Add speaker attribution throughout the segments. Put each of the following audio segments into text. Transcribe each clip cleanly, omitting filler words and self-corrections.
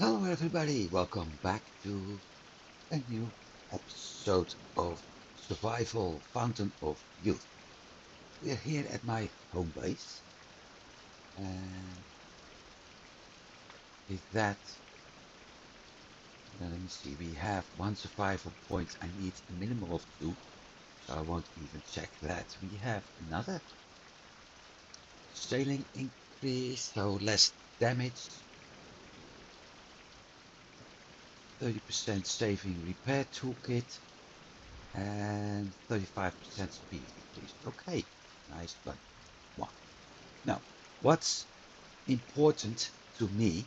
Speaker 1: Hello everybody, welcome back to a new episode of Survival Fountain of Youth. We're here at my home base, and with that, let me see, we have one survival point. I need a minimum of 2, so I won't even check that. We have another sailing increase, so less damage, 30% saving repair toolkit, and 35% speed increase. Okay, nice one. Now, what's important to me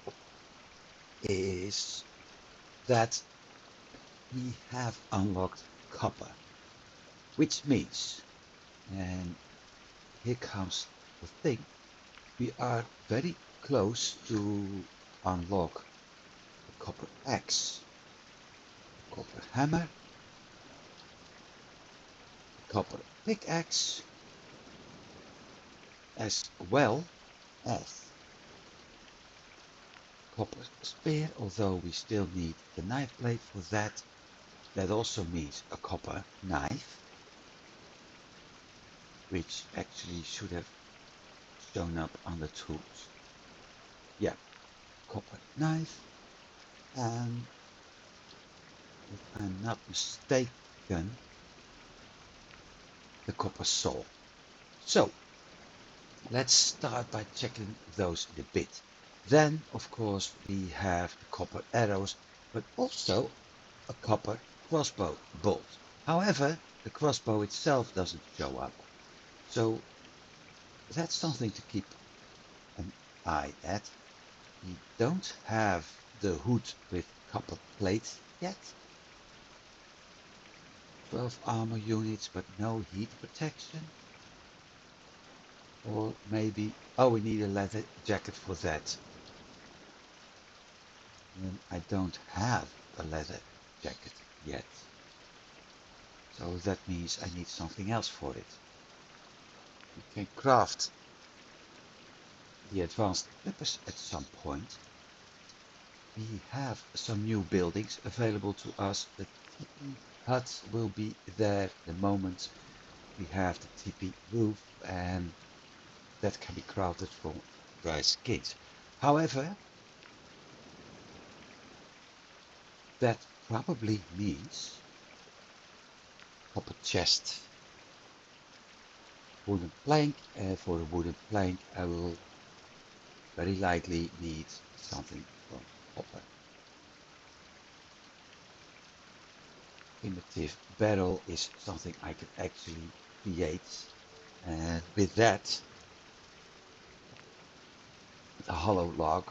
Speaker 1: is that we have unlocked copper, which means, and here comes the thing, we are very close to unlock the copper axe, copper hammer, copper pickaxe, as well as copper spear, although we still need the knife blade for that. That also means a copper knife, which actually should have shown up on the tools. Yeah, copper knife, and if I'm not mistaken, the copper saw. So let's start by checking those in a bit. Then, of course, we have the copper arrows, but also a copper crossbow bolt. However, the crossbow itself doesn't show up. So that's something to keep an eye at. We don't have the hood with copper plate yet. 12 armor units, but no heat protection. Or maybe, oh, we need a leather jacket for that. And I don't have a leather jacket yet. So that means I need something else for it. We can craft the advanced clippers at some point. We have some new buildings available to us. The teepee hut will be there the moment we have the teepee roof, and that can be crafted from dry skins. However, that probably means copper chest, wooden plank, and for the wooden plank I will very likely need something from copper. Primitive barrel is something I can actually create, and with that, with a hollow log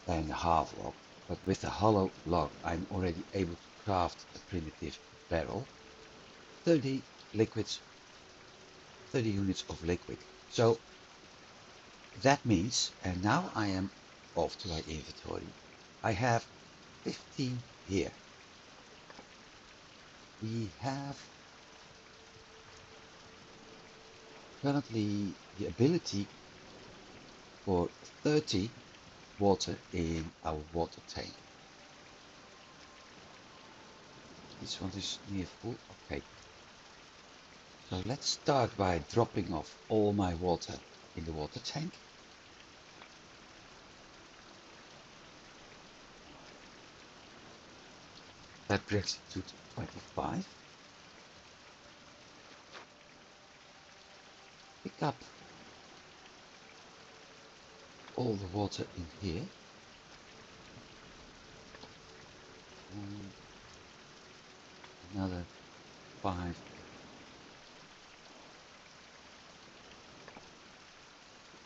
Speaker 1: and a half log, but with a hollow log I'm already able to craft a primitive barrel. 30 liquids, 30 units of liquid. So that means, and now I am off to my inventory, I have 15 here. We have currently the ability for 30 water in our water tank. This one is near full. Okay. So let's start by dropping off all my water in the water tank. That brings it to 25. Pick up all the water in here. And another 5.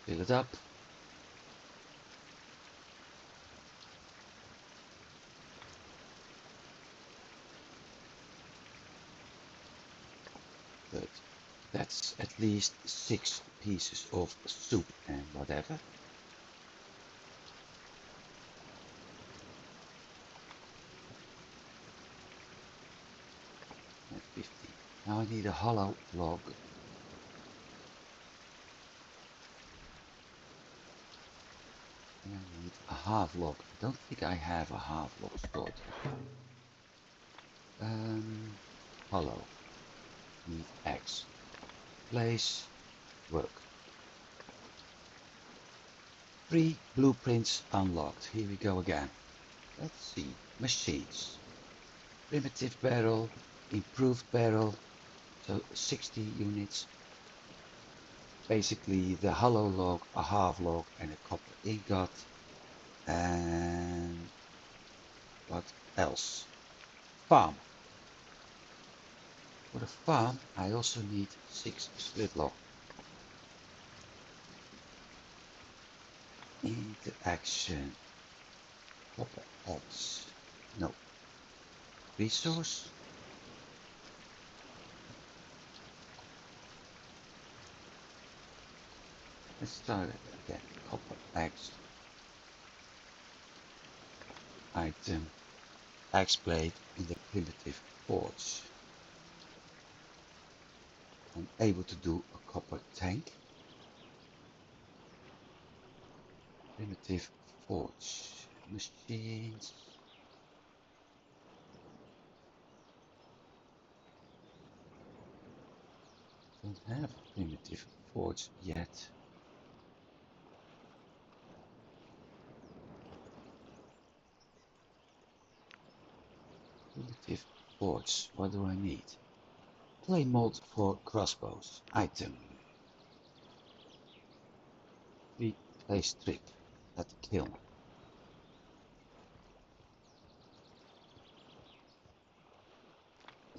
Speaker 1: Fill it up. But that's at least 6 pieces of soup and whatever. And 50. Now I need a hollow log. I need a half log. I don't think I have a half log stored. Hollow. Need X. Place. Work. 3 blueprints unlocked. Here we go again. Let's see. Machines. Primitive barrel. Improved barrel. So 60 units. Basically the hollow log, a half log and a copper ingot. And what else? Farm. For the farm I also need 6 split log. Interaction. Copper X. No. Resource. Let's start it again. Copper X. Item. Axe blade in the primitive forge. I'm able to do a copper tank. Primitive forge. Machines. Don't have primitive forge yet. Primitive forge. What do I need? Clay mold for crossbows. Item. 3 clay strip at the kiln.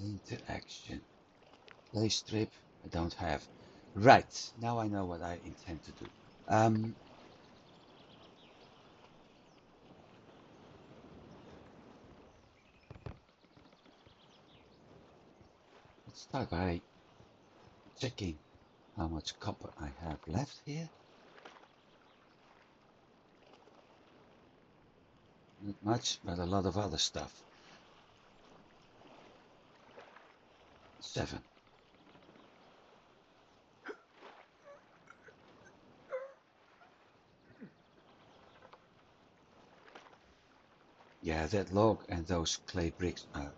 Speaker 1: Interaction. Clay strip I don't have. Right, now I know what I intend to do. Let's start by checking how much copper I have left here. Not much, but a lot of other stuff. 7. Yeah, that log and those clay bricks are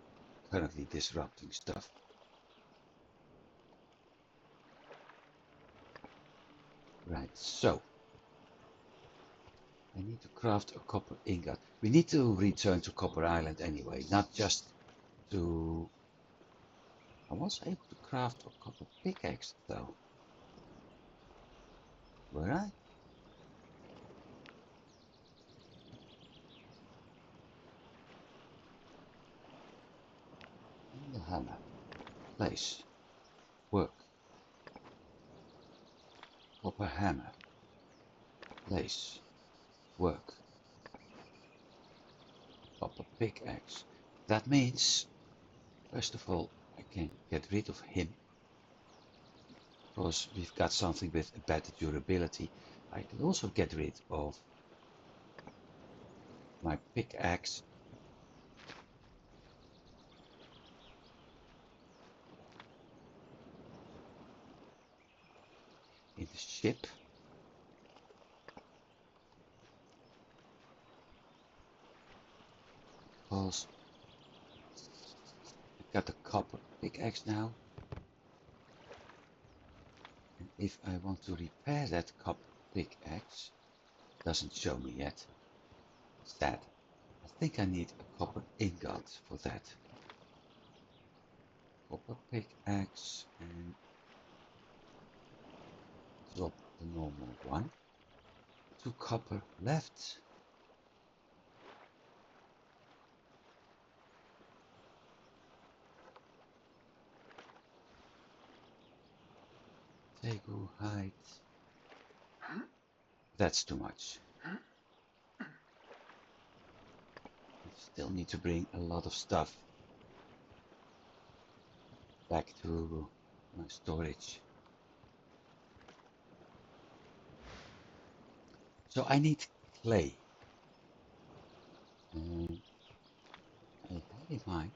Speaker 1: currently disrupting stuff. Right, so I need to craft a copper ingot. We need to return to Copper Island anyway, not just to... I was able to craft a copper pickaxe though. Were I? And the hammer. Place. Work. Copper hammer. Place. Work. Copper pickaxe. That means, first of all, I can get rid of him. Because we've got something with a better durability. I can also get rid of my pickaxe. In the ship. Because I've got a copper pickaxe now. And if I want to repair that copper pickaxe, it doesn't show me yet. Sad. I think I need a copper ingot for that. Copper pickaxe and drop the normal one. 2 copper left. Tegu height. That's too much. Still need to bring a lot of stuff back to my storage. So I need clay. And I had in mind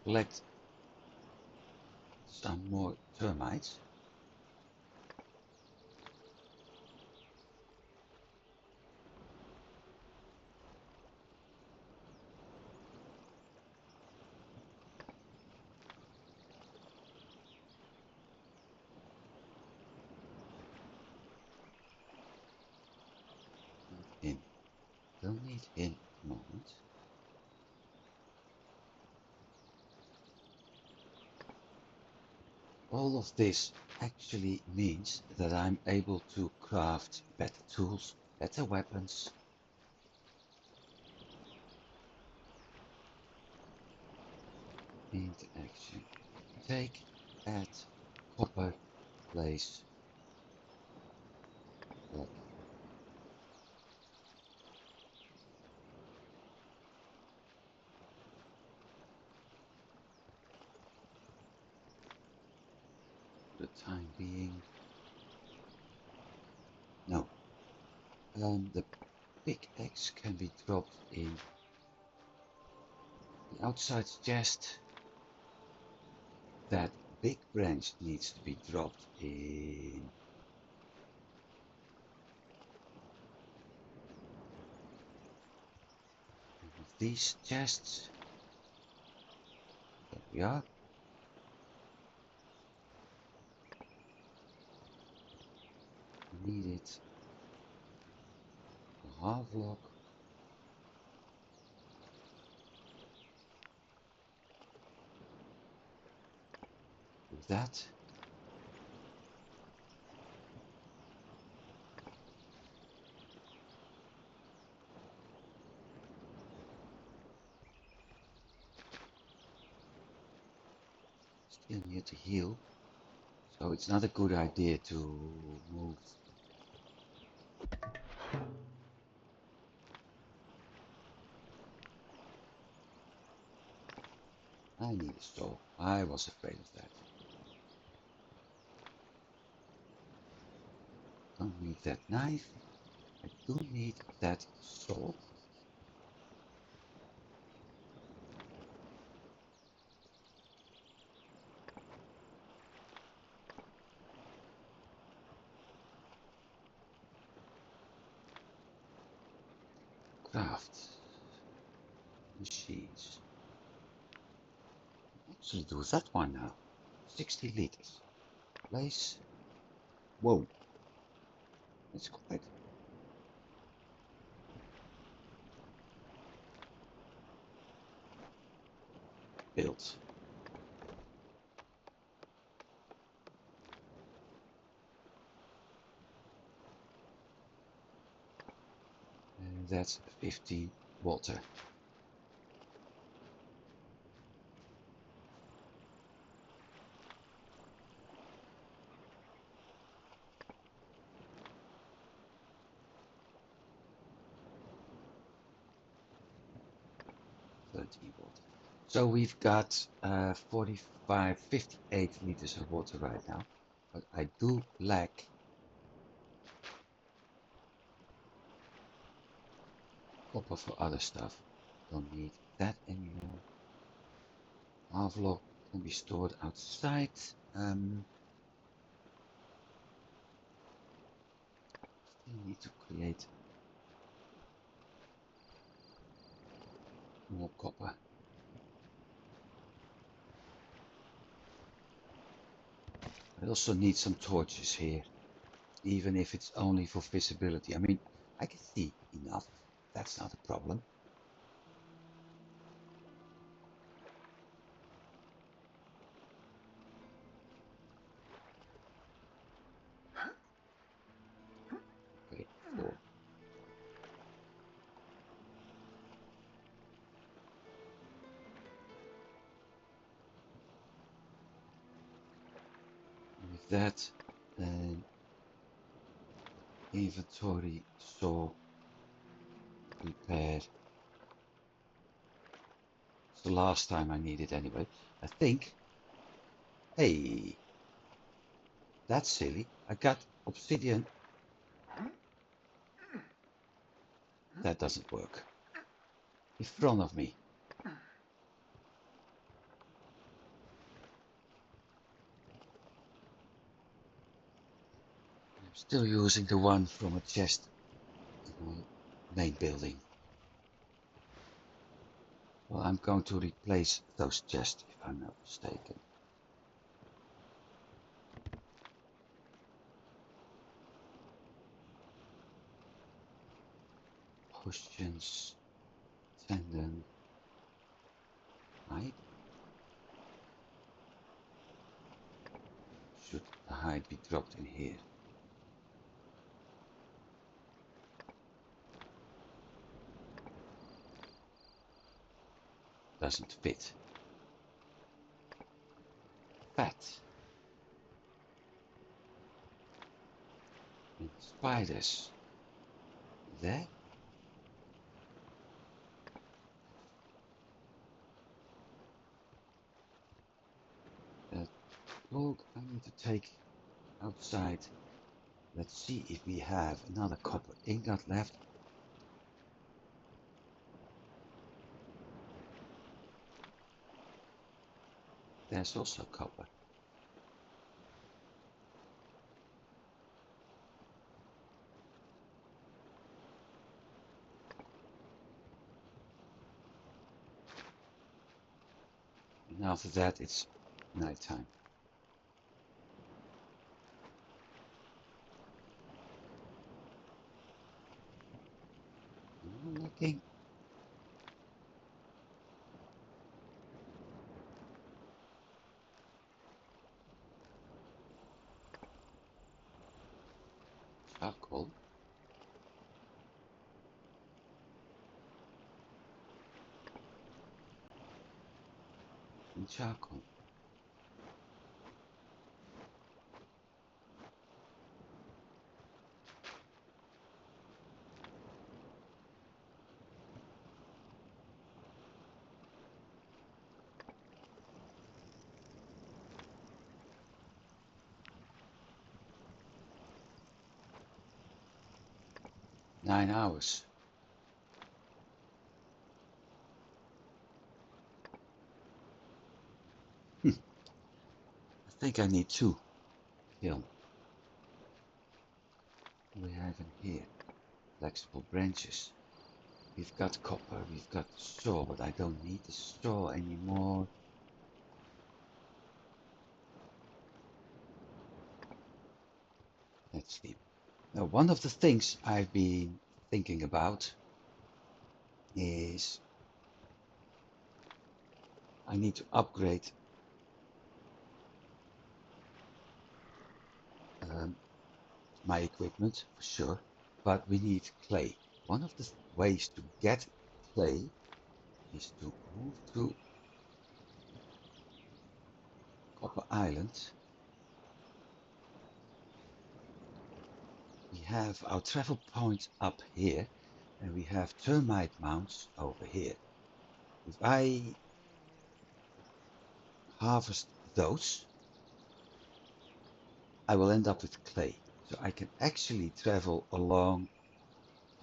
Speaker 1: collect some more termites. don't need him at the moment. All of this actually means that I'm able to craft better tools, better weapons. Interaction. Take, add, copper, place, black. For the time being. No. The pickaxe can be dropped in the outside chest. That big branch needs to be dropped in these chests. There we are. Needed a half log. With that. Still need to heal. So it's not a good idea to move. I need a saw. I was afraid of that. Don't need that knife. I do need that saw. Craft. Machines. Actually do that one now. 60 liters. Place. Whoa. That's quite. Built. And that's 15 water. So we've got 45, 58 liters of water right now, but I do lack copper for other stuff. Don't need that anymore. Half log can be stored outside. Still need to create more copper. I also need some torches here, even if it's only for visibility. I mean, I can see enough. That's not a problem. Okay, 4. With that, inventory, saw, repair. It's the last time I need it anyway. I think. Hey, that's silly. I got obsidian. That doesn't work. In front of me. I'm still using the one from a chest in my main building. Well, I'm going to replace those chests if I'm not mistaken. cushions, tendon, height. Should the height be dropped in here? Doesn't fit. Fat. And spiders. There. That log I need to take outside. Let's see if we have another copper ingot left. There's also copper. And after that it's night time. Looking. Charcoal. And charcoal. Nine hours. I think I need two film. We have in here flexible branches. We've got copper, we've got straw, but I don't need the straw anymore. Let's see. Now, one of the things I've been thinking about is I need to upgrade my equipment for sure, but we need clay. One of the ways to get clay is to move to Copper Island. We have our travel point up here, and we have termite mounds over here. If I harvest those, I will end up with clay. So I can actually travel along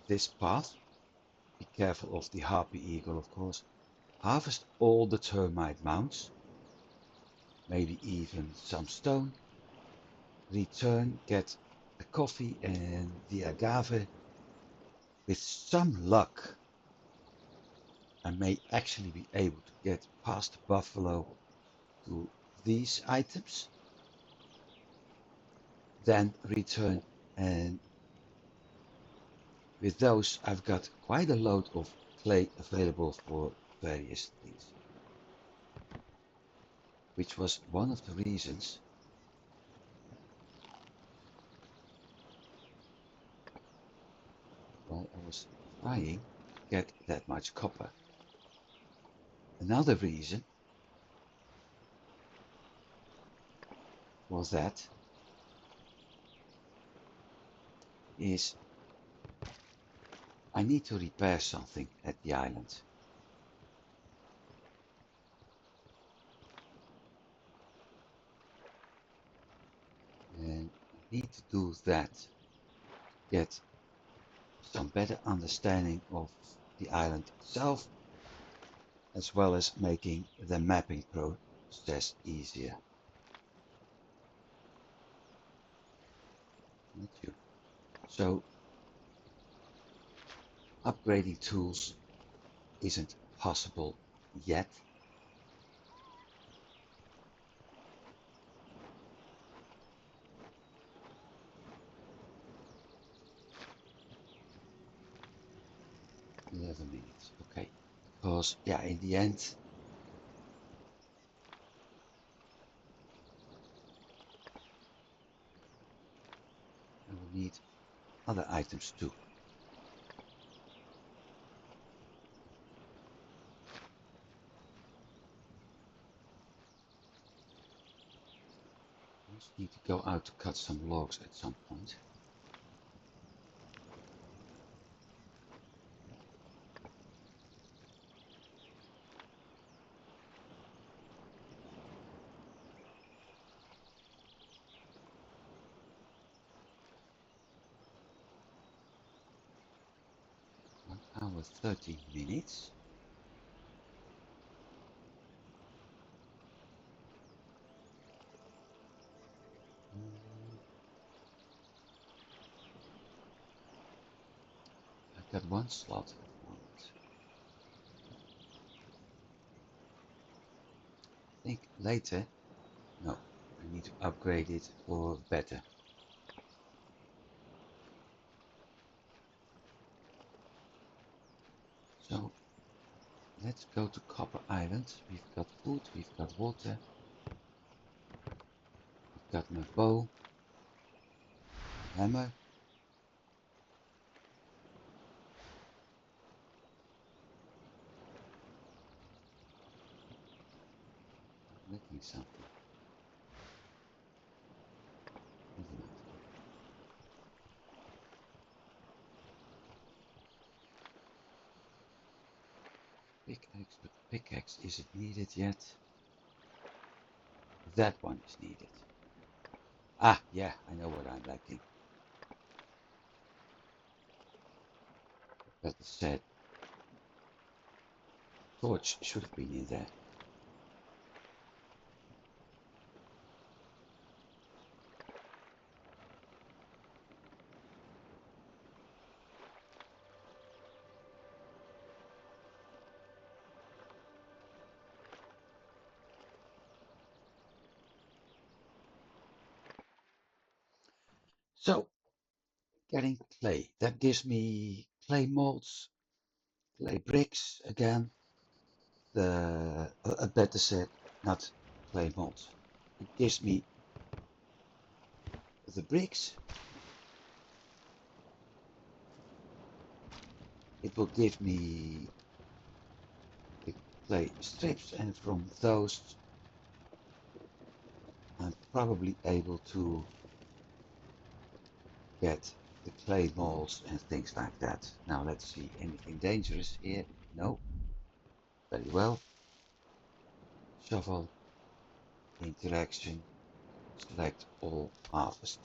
Speaker 1: this path. Be careful of the harpy eagle, of course. Harvest all the termite mounds, maybe even some stone. Return, get the coffee and the agave. With some luck, I may actually be able to get past the buffalo to these items. Then return, and with those I've got quite a load of clay available for various things. Which was one of the reasons why I was trying to get that much copper. Another reason was that is I need to repair something at the island. And I need to do that to get some better understanding of the island itself, as well as making the mapping process easier. Not you. So upgrading tools isn't possible yet. Okay, because yeah, in the end, I will need other items too. I also need to go out to cut some logs at some point. Hour 30 minutes. I've got one slot at the moment. I think later, no, I need to upgrade it for better. So let's go to Copper Island. We've got food, we've got water, we've got my bow, hammer. I'm looking something. Never mind. Pickaxe, but pickaxe isn't needed yet. That one is needed. Ah, yeah, I know what I'm lacking. Better said, torch should have been in there. So, getting clay. That gives me clay molds, clay bricks again. Better said, not clay molds. It gives me the bricks. It will give me the clay strips, and from those I'm probably able to get the clay molds and things like that. Now let's see, anything dangerous here? No. Very well. Shovel, interaction, select all, harvest.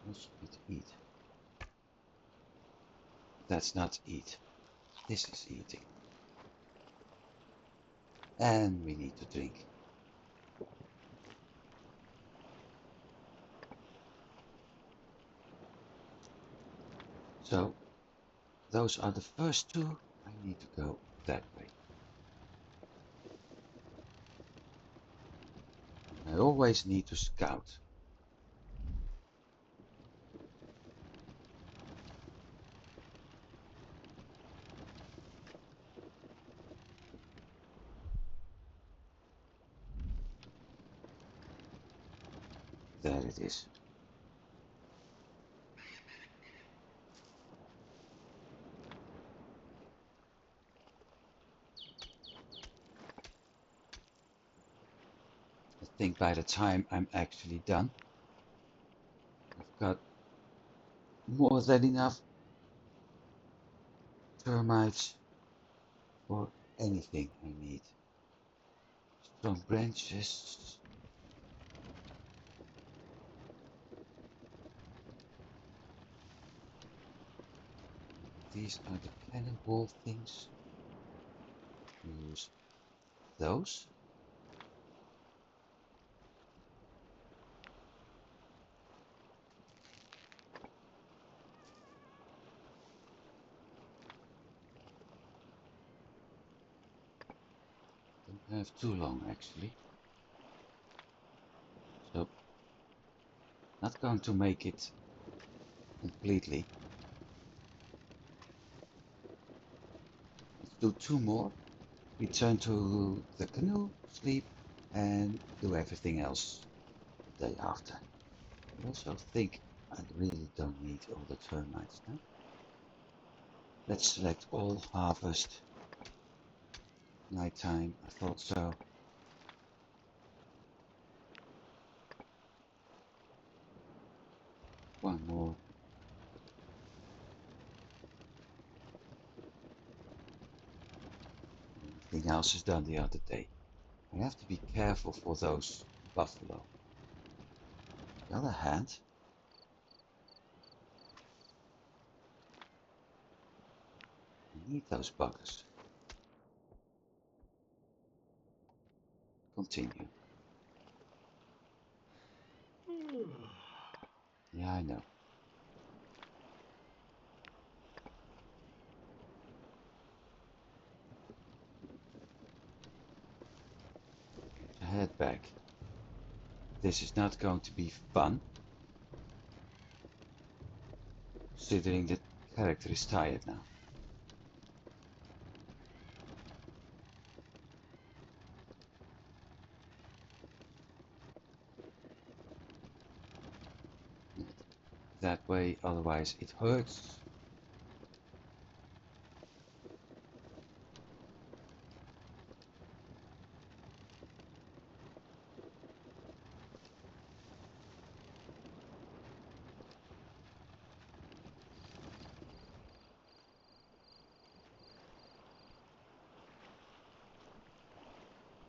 Speaker 1: Also need to eat. That's not eat. This is eating. And we need to drink. So those are the first two. I need to go that way. I always need to scout. There it is. I think by the time I'm actually done, I've got more than enough termites for anything I need. Strong branches. These are the cannonball things. Use those. I have too long actually. So, not going to make it completely. Let's do two more. Return to the canoe, sleep, and do everything else the day after. I also think I really don't need all the termites now. Let's select all harvest. Nighttime, I thought so. One more. Everything else is done the other day. I have to be careful for those buffalo. On the other hand, I need those buggers. Continue. Yeah, I know. Head back. This is not going to be fun, considering the character is tired now. That way, otherwise it hurts.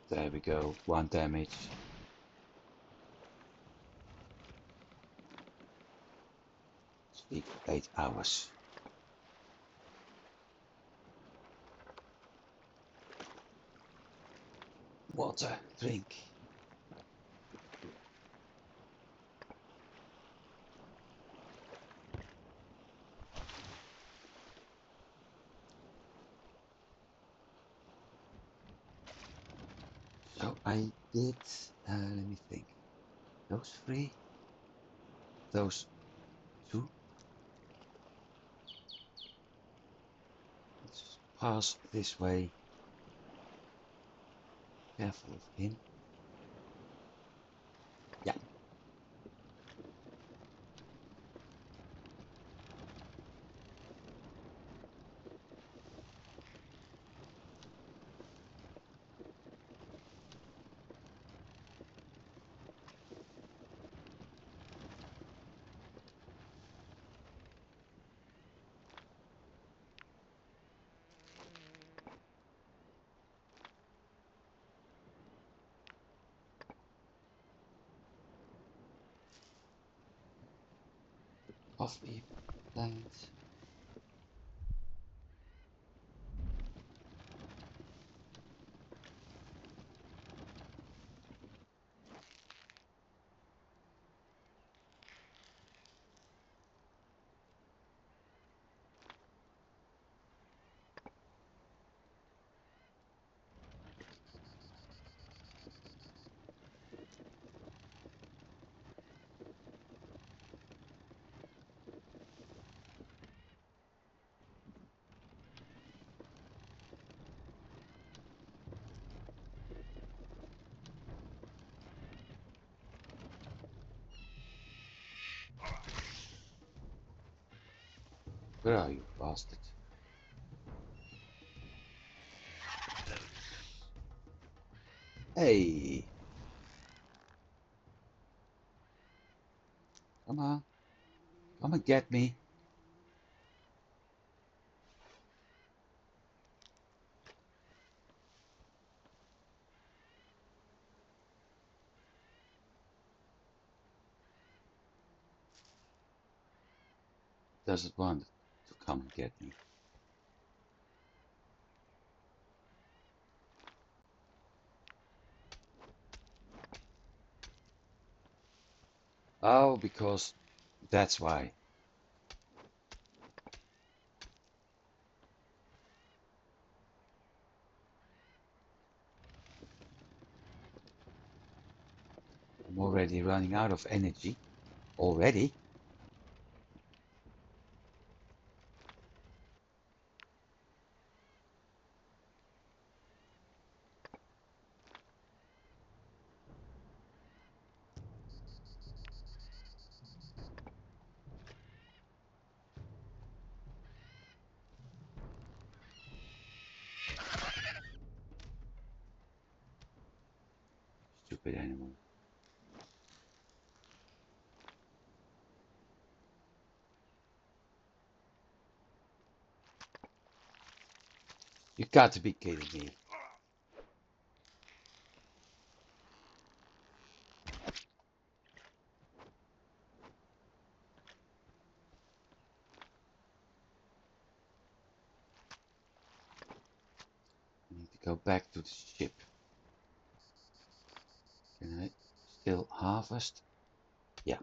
Speaker 1: There we go, 1 damage. Sleep 8 hours. Water, drink. So I did, let me think. Those 3, those 2. Let's pass this way. Careful of him. Yeah. Coffee plant. Where are you, bastard? Hey! Come on. Come and get me. Doesn't want to come and get me. Oh, because that's why. I'm already running out of energy. Already? Stupid animal. You got to be kidding me. I need to go back to the ship. Can I still harvest? Yeah.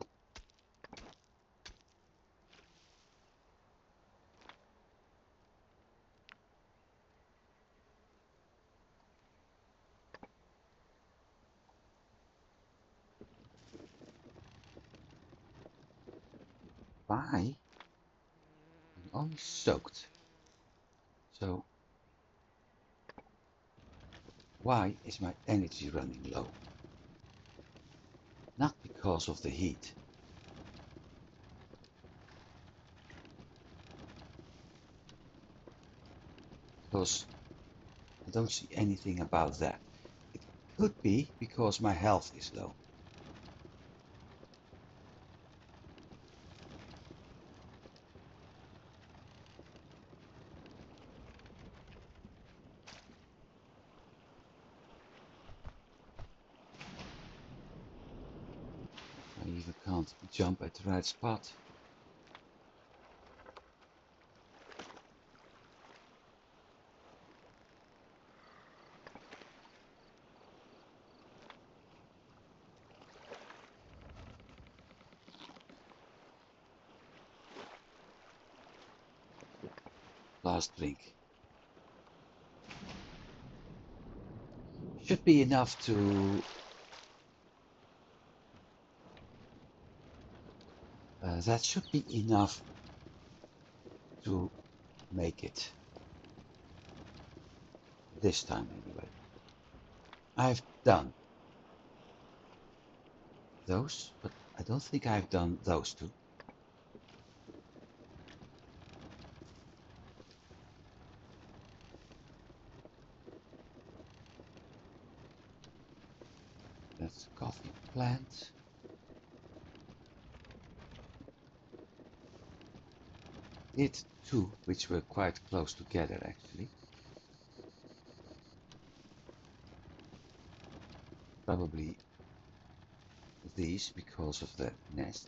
Speaker 1: Why? I'm only soaked. So why is my energy running low? Not because of the heat. Because I don't see anything about that. It could be because my health is low. I even can't jump at the right spot. Last drink. Should be enough to... that should be enough to make it. This time anyway. I've done those, but I don't think I've done those two. That's a coffee plant. Did two, which were quite close together actually. Probably these because of the nest.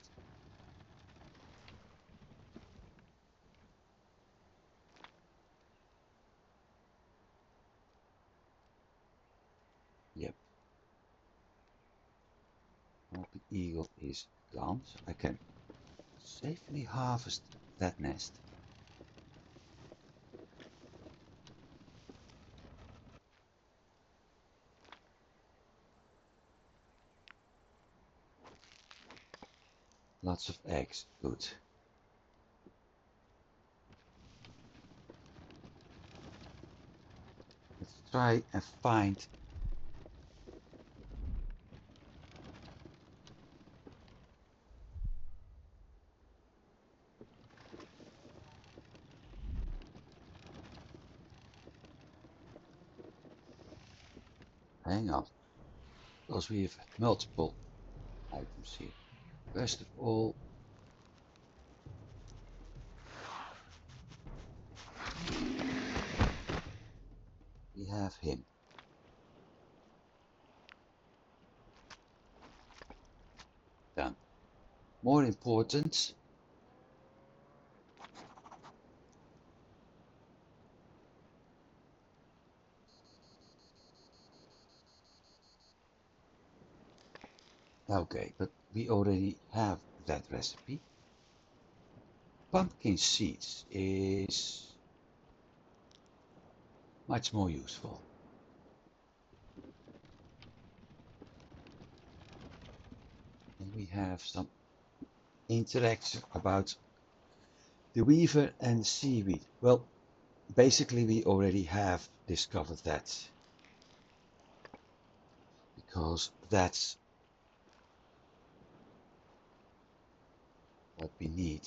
Speaker 1: Yep. Well, the eagle is gone, so I can safely harvest that nest. Lots of eggs, good. Let's try and find... Hang on, because we have multiple items here. First of all, we have him. Done. More important, okay, but we already have that recipe. Pumpkin seeds is much more useful. have some interaction about the weaver and the seaweed. Well, basically we already have discovered that because that's what we need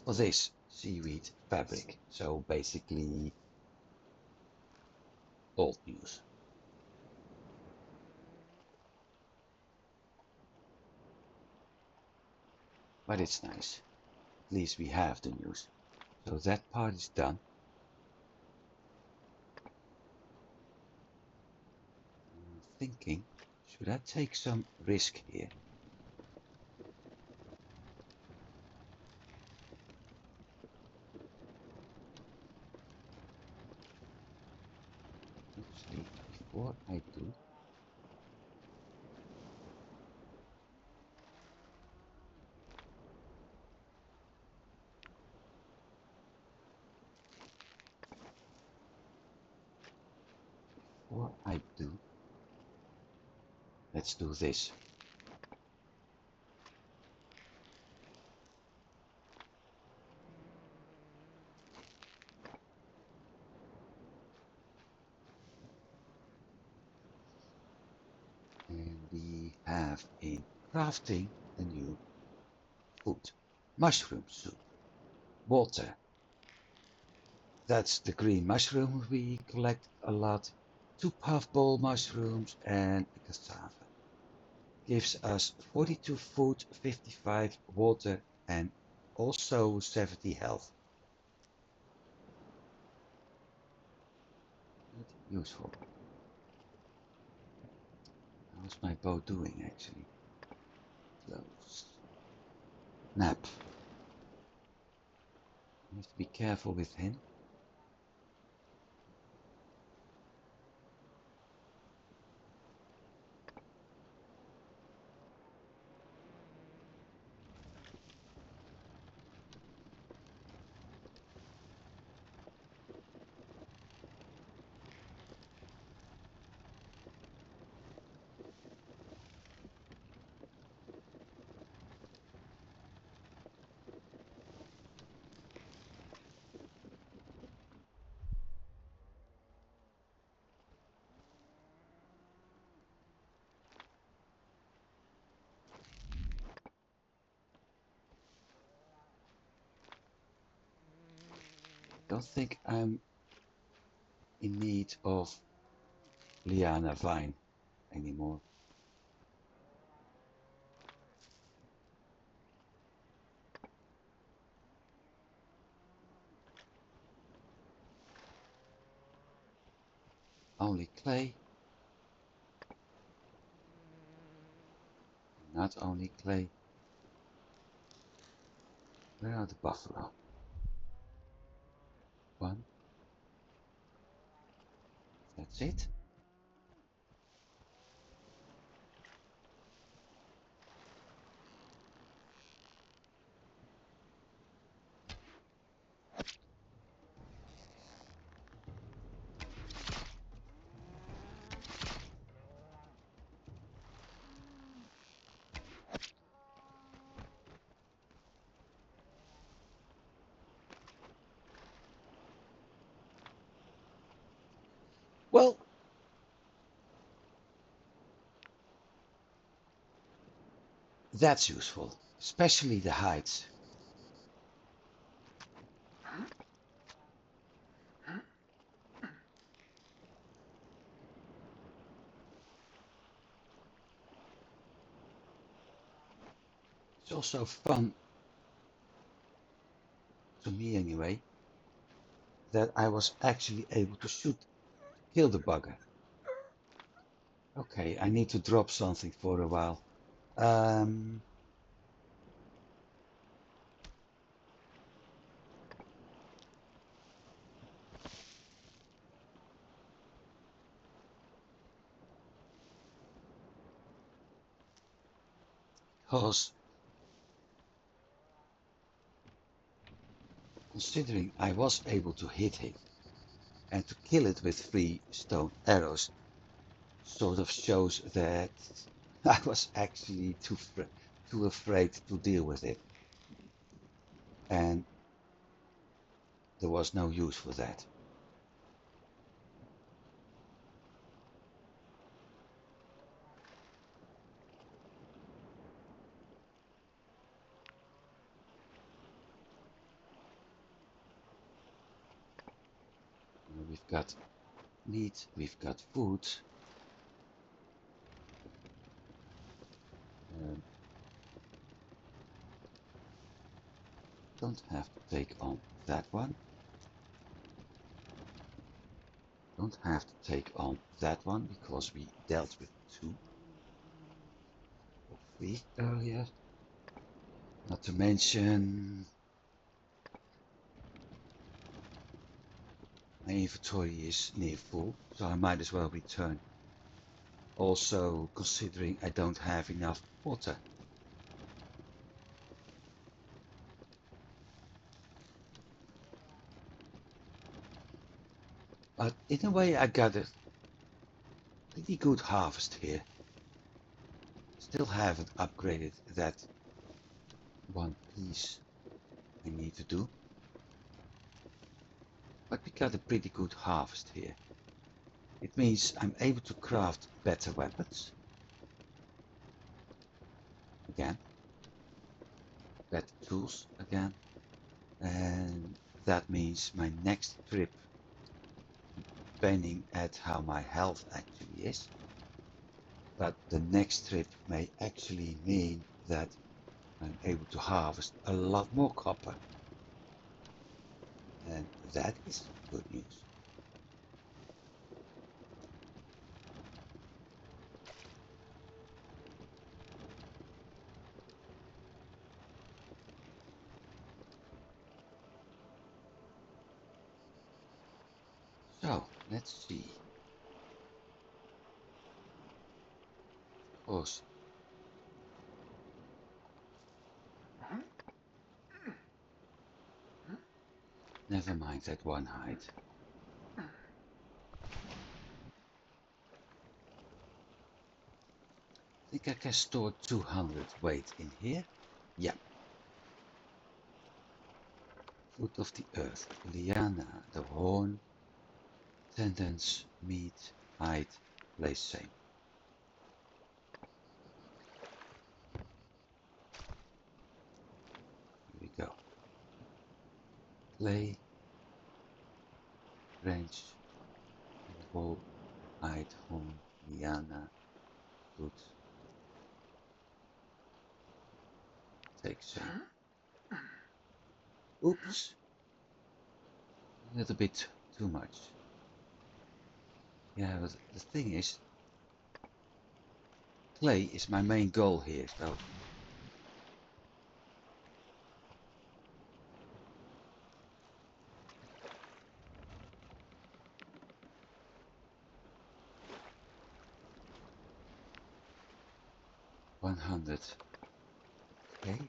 Speaker 1: for this seaweed fabric. So basically old news. But it's nice. At least we have the news. So that part is done. I'm thinking, should I take some risk here? Actually, before I do, let's do this. And we have in crafting a new food. Mushroom soup. Water. That's the green mushroom we collect a lot. 2 puffball mushrooms and a cassava. Gives us 42 food, 55 water and also 70 health. Not useful. How's my bow doing actually? Close. Nap. You have to be careful with him. Don't think I'm in need of Liana vine anymore. Only clay. Not only clay. Where are the buffalo? One. That's it. Well, that's useful, especially the hides. It's also fun, to me anyway, that I was actually able to kill the bugger. Okay, I need to drop something for a while. Because considering I was able to hit him and to kill it with 3 stone arrows, sort of shows that I was actually too too afraid to deal with it. And there was no use for that. We've got meat, we've got food. Don't have to take on that one. Don't have to take on that one because we dealt with 2 or 3 earlier. Not to mention my inventory is near full, so I might as well return. Also considering I don't have enough water. But in a way I got a pretty good harvest here. Still haven't upgraded that one piece I need to do. But we got a pretty good harvest here. It means I'm able to craft better weapons. Again. Better tools again. And that means my next trip, depending at how my health actually is, but the next trip may actually mean that I'm able to harvest a lot more copper. And that is good news. So, let's see. Of course. Never mind that one hide. I think I can store 200 weight in here. Yeah. Foot of the earth, liana, the horn, tendons, meat, hide, place same. Here we go. Clay, branch, wool, hide, horn, liana, foot, take same. Oops. A little bit too much. Yeah, but the thing is, clay is my main goal here, so 100. Okay.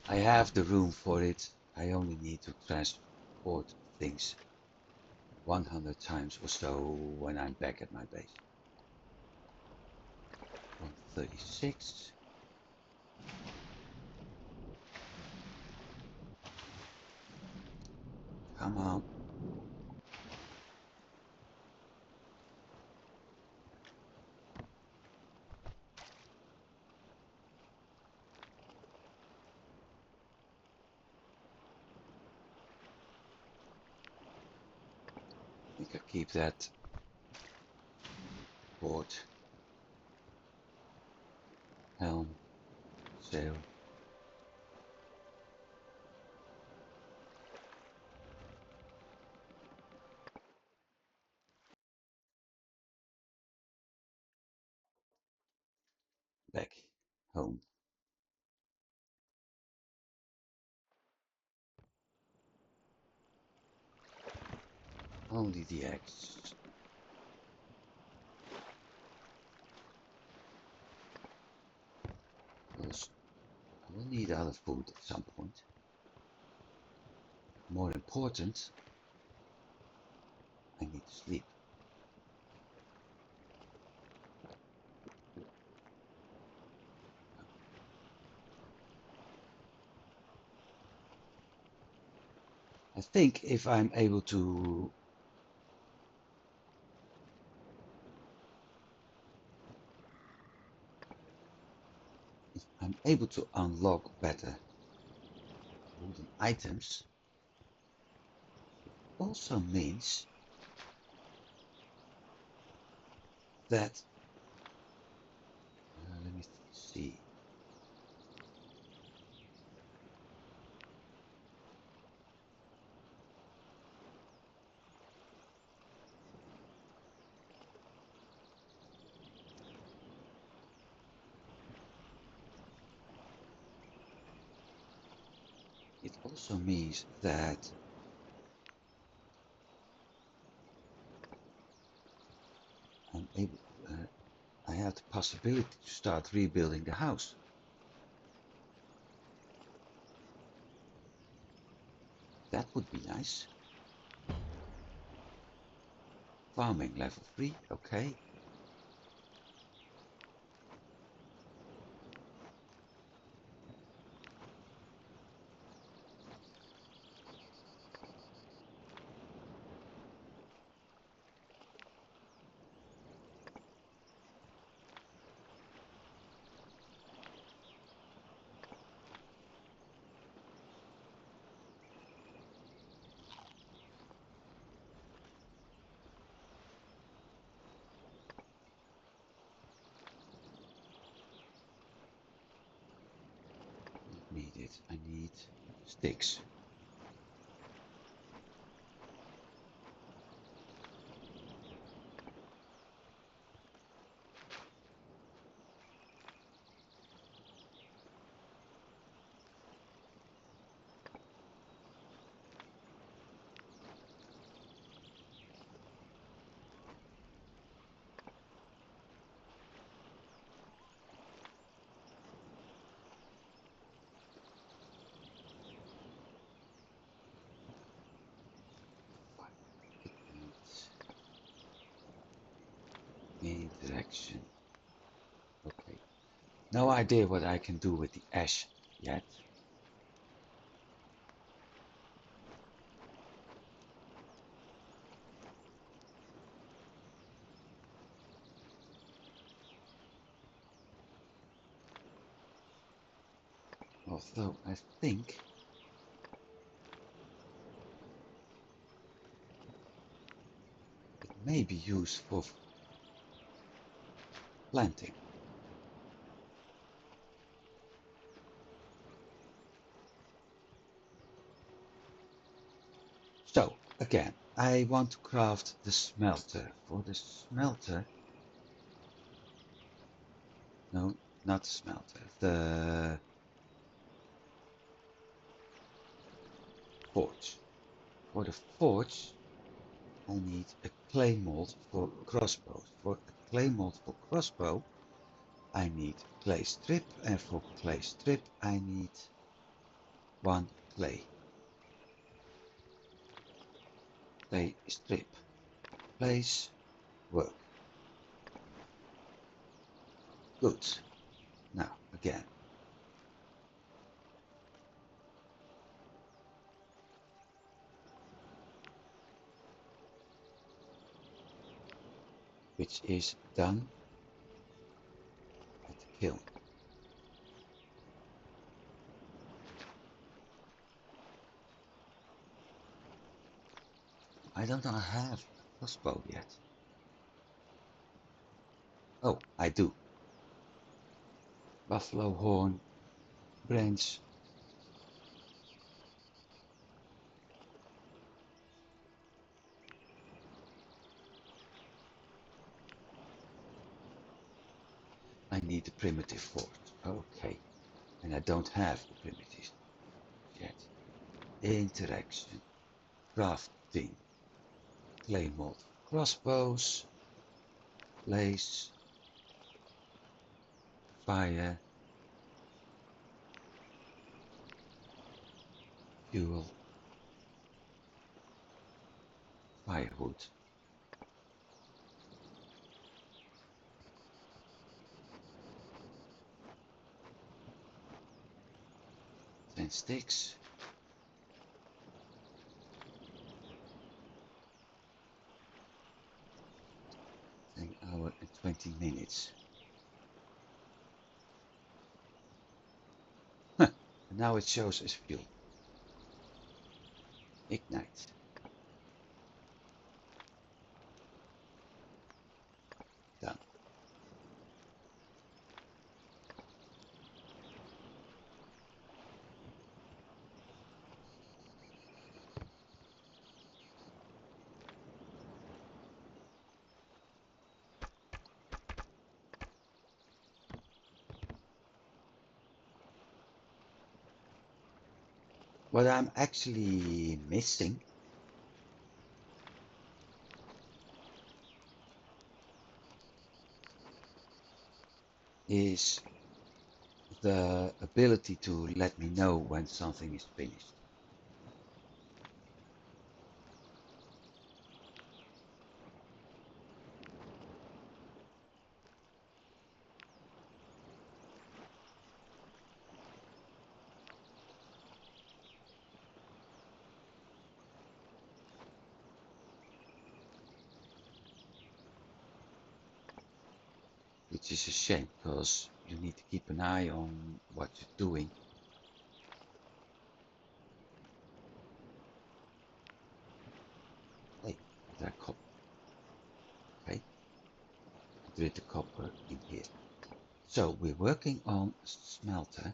Speaker 1: I have the room for it. I only need to transport things 100 times or so when I'm back at my base. 136. Come on. I think I keep that board, helm, sail. Back home. Only the eggs. I will need other food at some point. More important, I need to sleep. I think if I'm able to unlock better wooden items, it also means that let me see. It also means that I'm able, I have the possibility to start rebuilding the house. That would be nice. Farming level 3, okay. Need it. I need sticks. Interaction. Okay. No idea what I can do with the ash yet. Although I think it may be used for planting. So, again, I want to craft the smelter. For the smelter... No, not the smelter. The forge. For the forge, I need a clay mold for crossbows. For a clay mold for crossbow, I need clay strip, and for clay strip, I need 1 clay. Clay strip. Place. Work. Good. Now, again. Which is done at the kiln. I don't have a crossbow yet. Oh, I do. Buffalo horn, branch. I need the primitive forge. Okay. And I don't have the primitive yet. Interaction. Crafting. Clay mold. Crossbows. Place. Fire. fuel, firewood. 10 sticks. 1 hour and 20 minutes. And now it shows as fuel. Ignite. Done. What I'm actually missing is the ability to let me know when something is finished. Which is a shame, because you need to keep an eye on what you're doing. Hey, that copper. Okay, grid the copper in here. So we're working on smelter.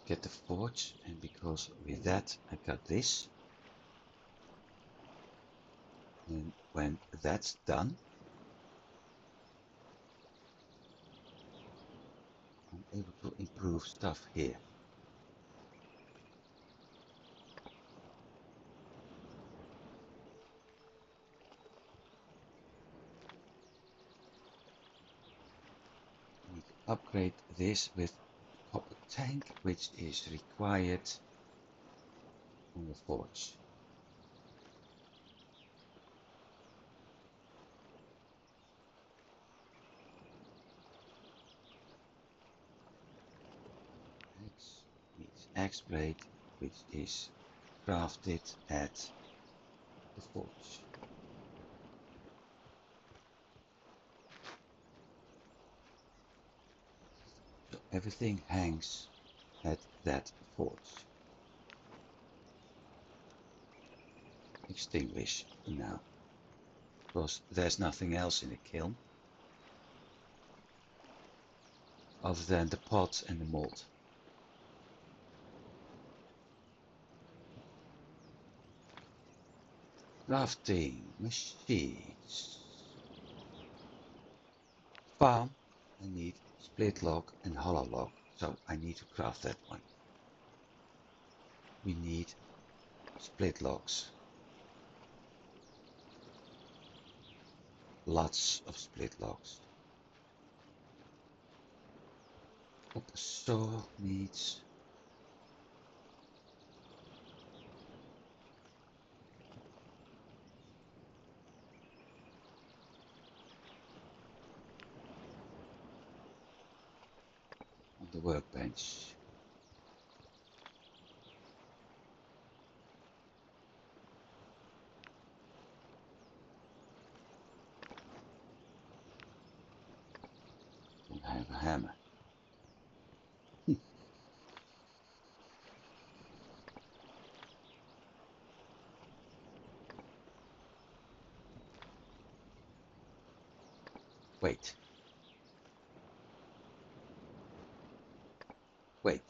Speaker 1: Get the forge, and because with that I got this. And when that's done, I'm able to improve stuff here. I need to upgrade this with copper tank, which is required on the forge. X needs X blade, which is crafted at the forge. So everything hangs at that forge. Extinguish for now, because there's nothing else in the kiln other than the pot and the mold. Crafting machines. Farm, I need split lock and hollow lock, so I need to craft that one. We need split locks. Lots of split locks. But the saw needs on the workbench. I have a hammer. Wait. Wait.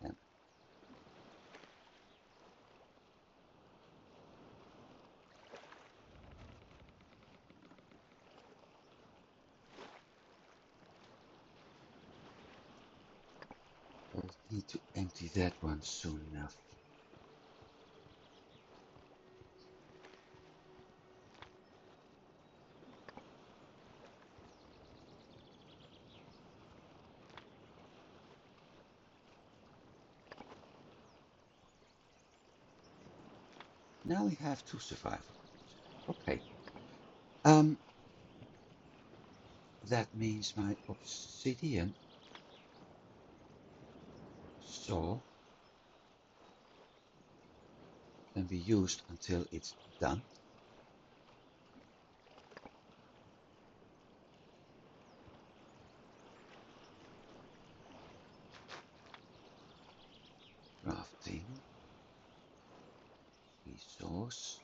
Speaker 1: Hammer. Need to empty that one soon enough. Now we have 2 survival. Okay. That means my obsidian saw can be used until it's done. Crafting. Resource.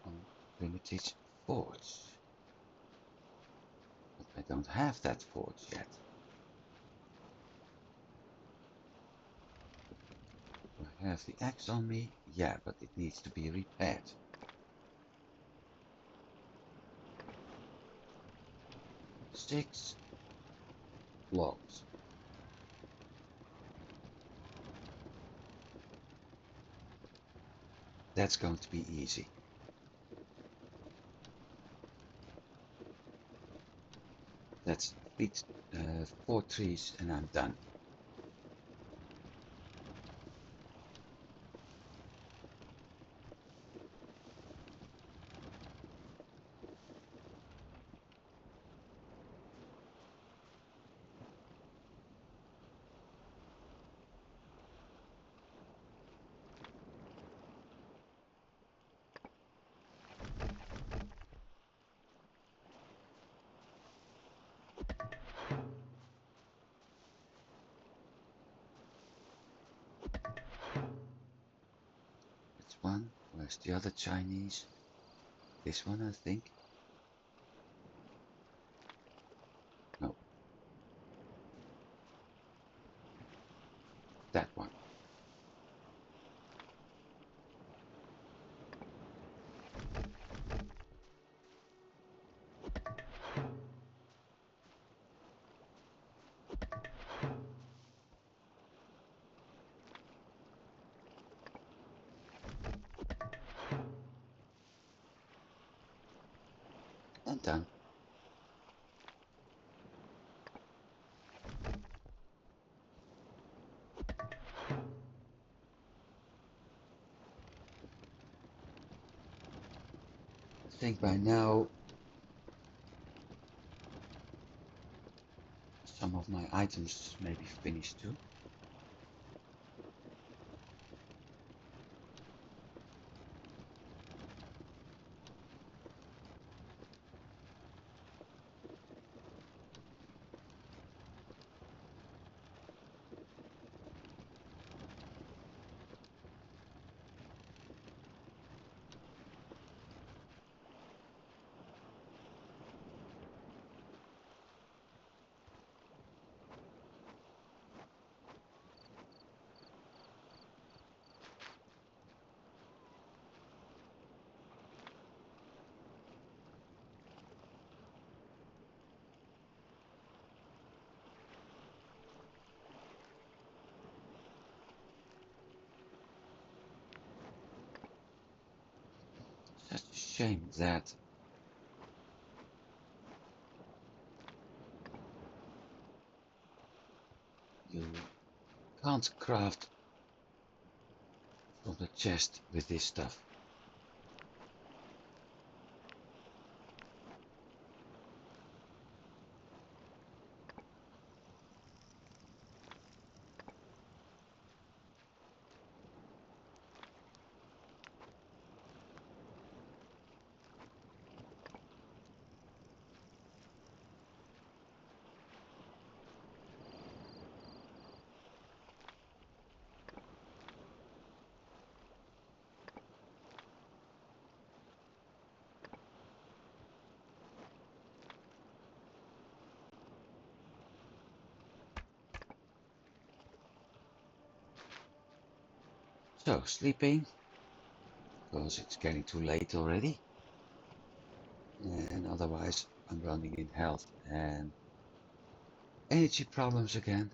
Speaker 1: On primitive forge. But I don't have that forge yet. Do I have the axe on me? Yeah, but it needs to be repaired. 6 logs. That's going to be easy. Let's feed 4 trees and I'm done. That's one. Where's the other Chinese? This one, I think. No. That one. And done. I think by now some of my items may be finished too. Such a shame that you can't craft from the chest with this stuff. So, sleeping, because it's getting too late already. And otherwise I'm running in health and energy problems again.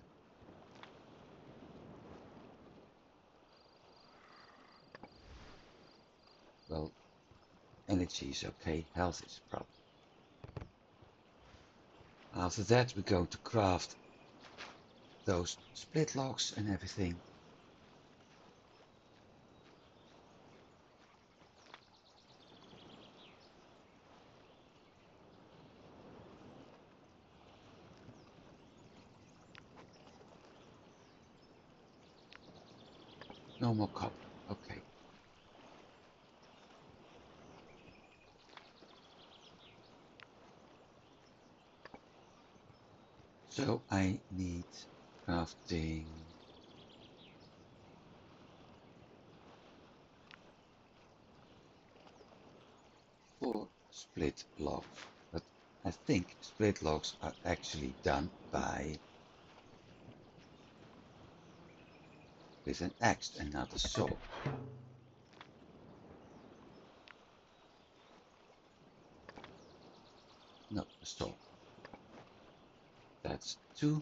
Speaker 1: Well, energy is okay, health is a problem. After that we're going to craft those split logs and everything. No more copper, okay. So I need crafting 4 split logs, but I think split logs are actually done with an axe and not a saw. No, a saw. That's 2.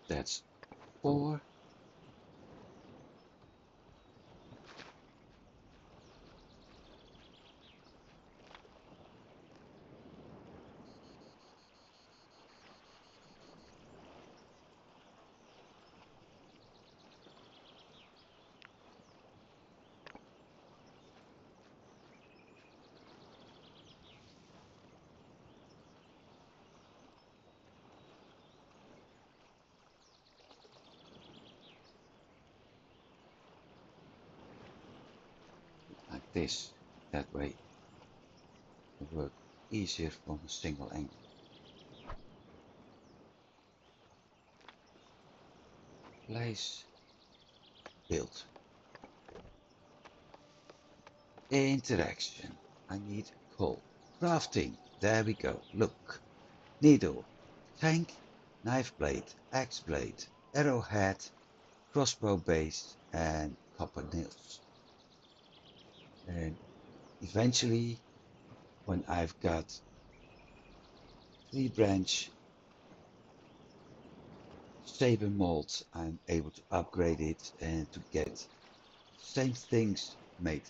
Speaker 1: That's 4. Like this. That way it will work easier from a single angle. Place, build. Interaction. I need coal. Crafting. There we go. Look. Needle. Tank. Knife blade. Axe blade. Arrowhead. Crossbow base. And copper nails. And eventually, when I've got 3 branch saber mold, I'm able to upgrade it and to get same things made,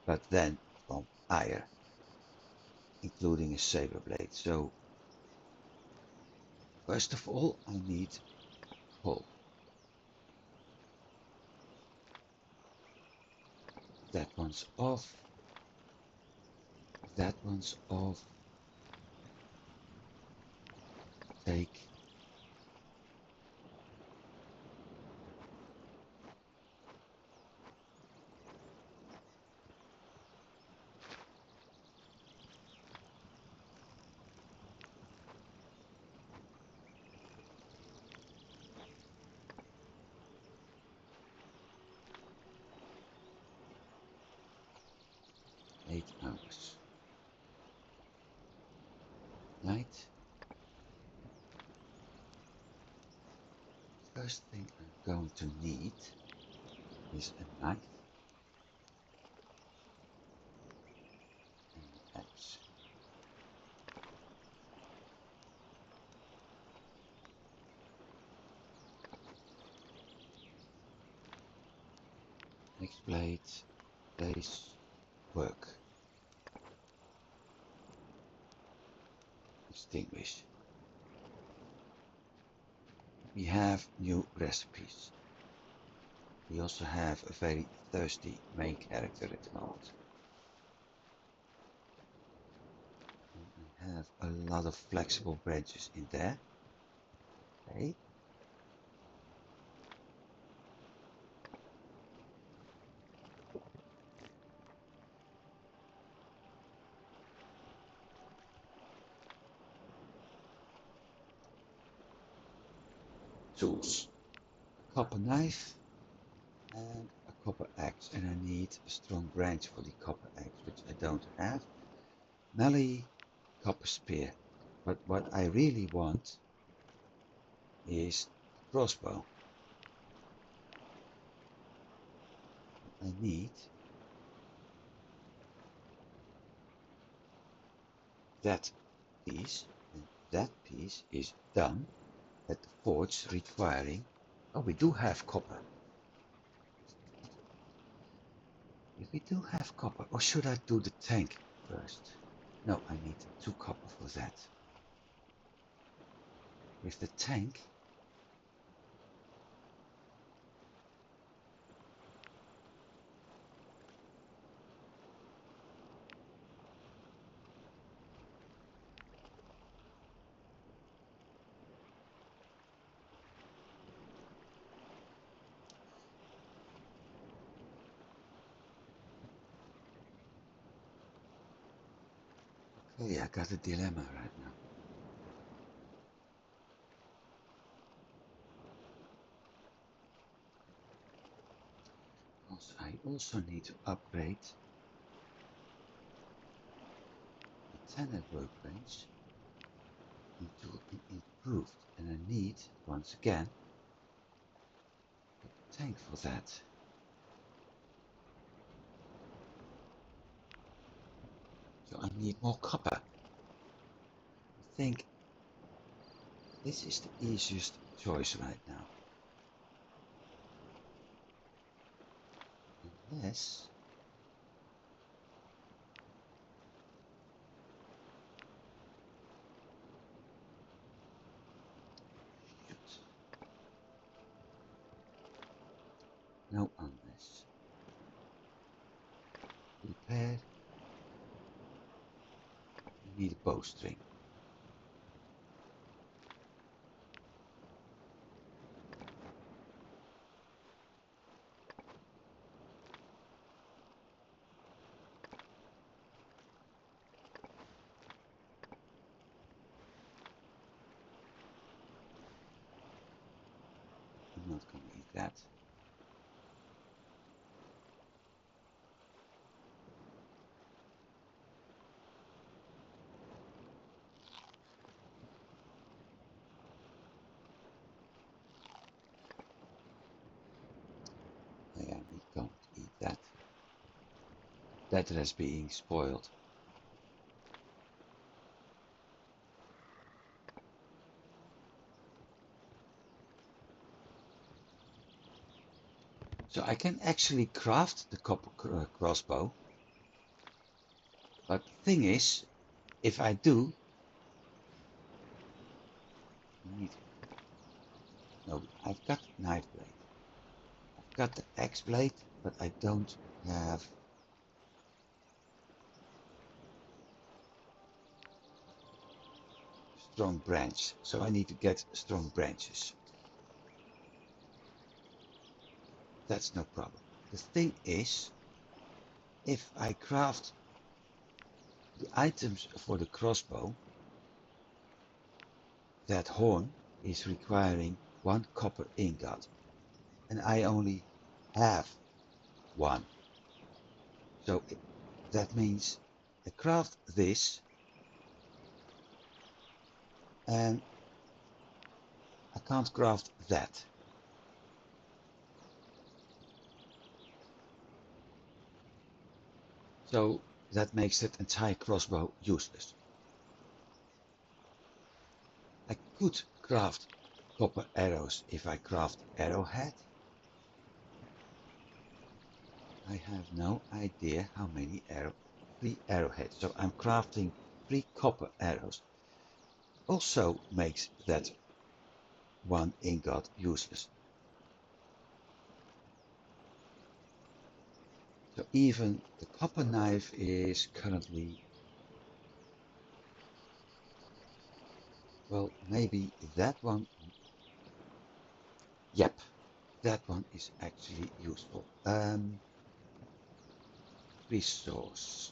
Speaker 1: but then from iron, including a saber blade. So first of all, I need coal. That one's off. That one's off. Take. Eight hours. Night. First thing I'm going to need is a knife and an axe. Axe blade, place, work. Extinguish. We have new recipes. We also have a very thirsty main character at the moment. And we have a lot of flexible branches in there. Okay. Tools. A copper knife and a copper axe, and I need a strong branch for the copper axe, which I don't have. Melee copper spear. But what I really want is a crossbow. I need that piece, and that piece is done at the forge requiring. Oh, we do have copper. We do have copper. Or should I do the tank first? No, I need 2 copper for that. With the tank, okay, I got a dilemma right now. I also need to upgrade the tanner workbench into an improved, and I need, once again, a tank for that. So I need more copper. I think this is the easiest choice right now. Unless no unless. Repair. I need a bowstring. I'm not going to eat that. I am not going to eat that. That is being spoiled. So I can actually craft the copper crossbow. But the thing is, if I do, I need. No, I've got knife blade. I've got the axe blade, but I don't have strong branch. So I need to get strong branches. That's no problem. The thing is, if I craft the items for the crossbow, that horn is requiring 1 copper ingot, and I only have 1. So that means I craft this, and I can't craft that. So that makes that entire crossbow useless. I could craft copper arrows if I craft arrowhead. I have no idea how many 3 arrowheads. So I'm crafting 3 copper arrows. Also makes that 1 ingot useless. So even the copper knife is currently, well, maybe that one. Yep, that one is actually useful. Resource.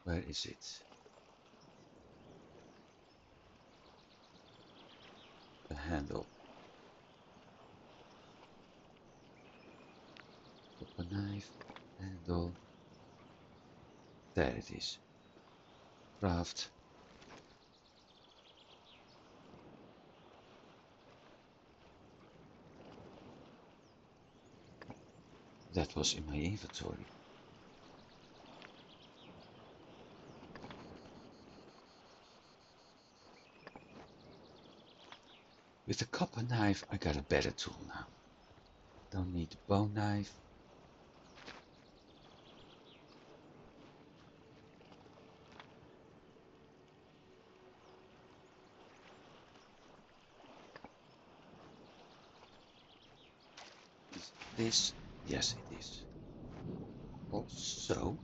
Speaker 1: Where is it? The handle. Copper knife, handle. There it is. Craft. That was in my inventory. With the copper knife I got a better tool now. Don't need the bone knife. Is this? Yes, it is. Also,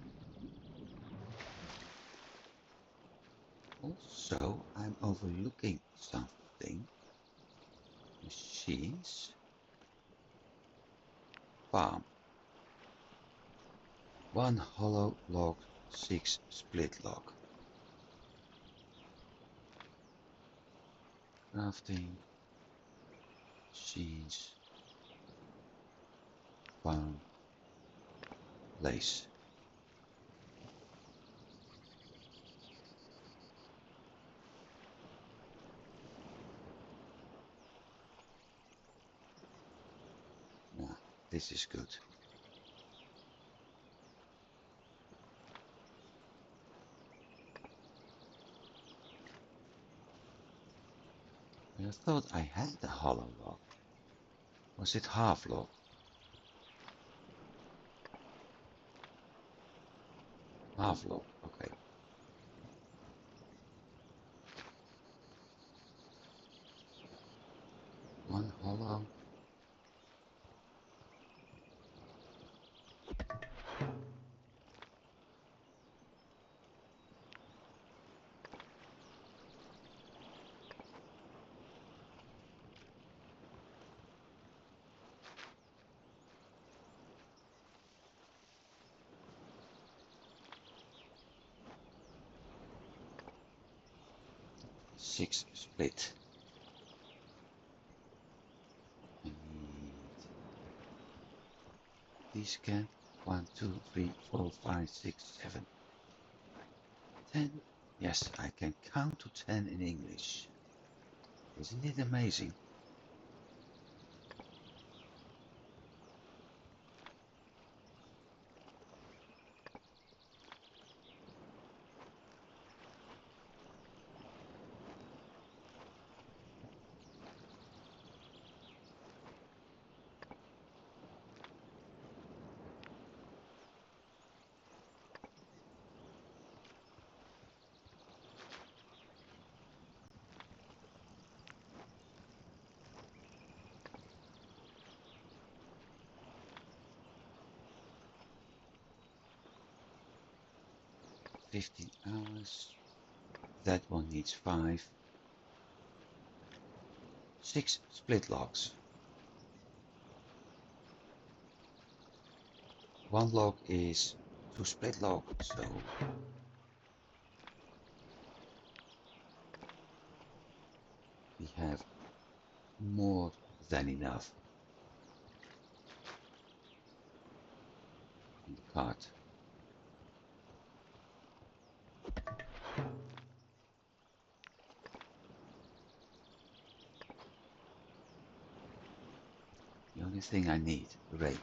Speaker 1: I'm overlooking something. Machines. Farm. 1 hollow log, 6 split log. Crafting. Machines. Farm. Lace. Now, this is good. I thought I had the hollow log. Was it half log? Half log, okay. One hollow. Six split. I need this can. 1, 2, 3, 4, 5, 6, 7, 10. Yes, I can count to 10 in English. Isn't it amazing? "15 hours. That one needs 5. 6 split logs. 1 log is 2 split logs, so we have more than enough in the cart. The only thing I need, rain.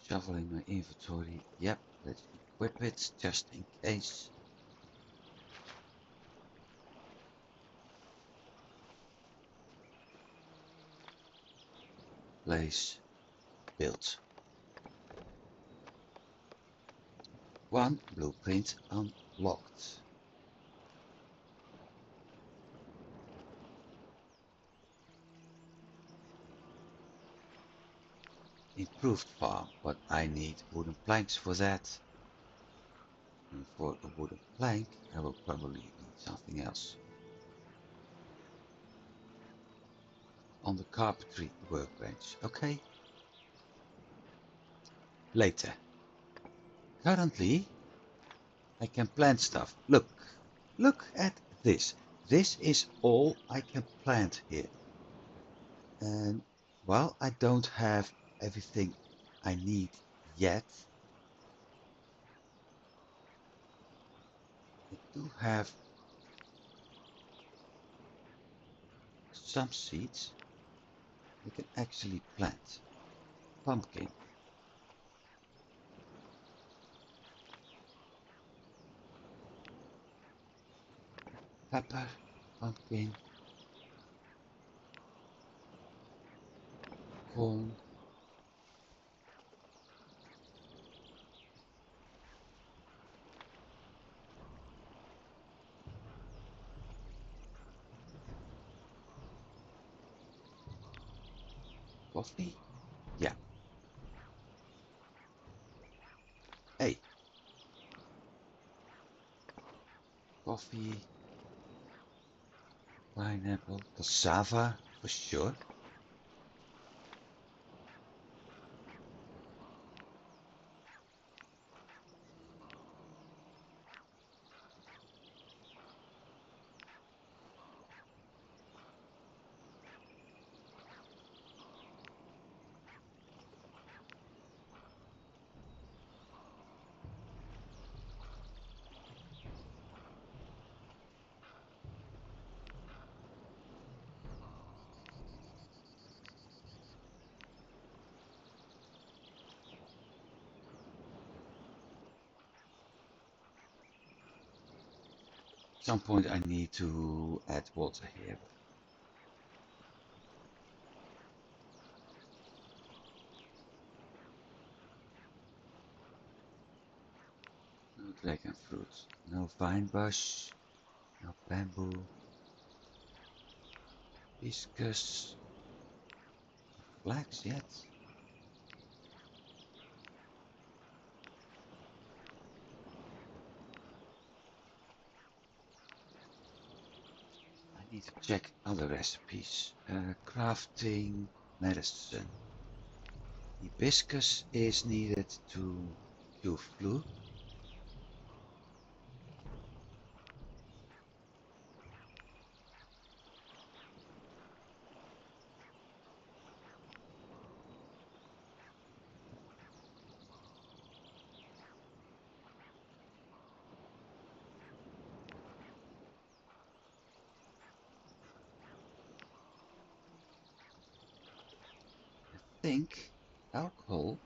Speaker 1: Shovel in my inventory. Yep, let's equip it just in case. Place, build. 1 blueprint unlocked. Improved farm, but I need wooden planks for that. And for a wooden plank, I will probably need something else. On the carpentry workbench, okay? Later. currently I can plant stuff. Look at this. This is all I can plant here. And while I don't have everything I need yet, I do have some seeds we can actually plant. Pumpkin, pepper, pumpkin, corn, coffee. Yeah. Hey, coffee, pineapple, cassava for sure. At some point I need to add water here. No dragon fruit, no vine bush, no bamboo, hibiscus, flax yet. I need to check other recipes. Crafting medicine. Hibiscus is needed to cure flu. I think alcohol.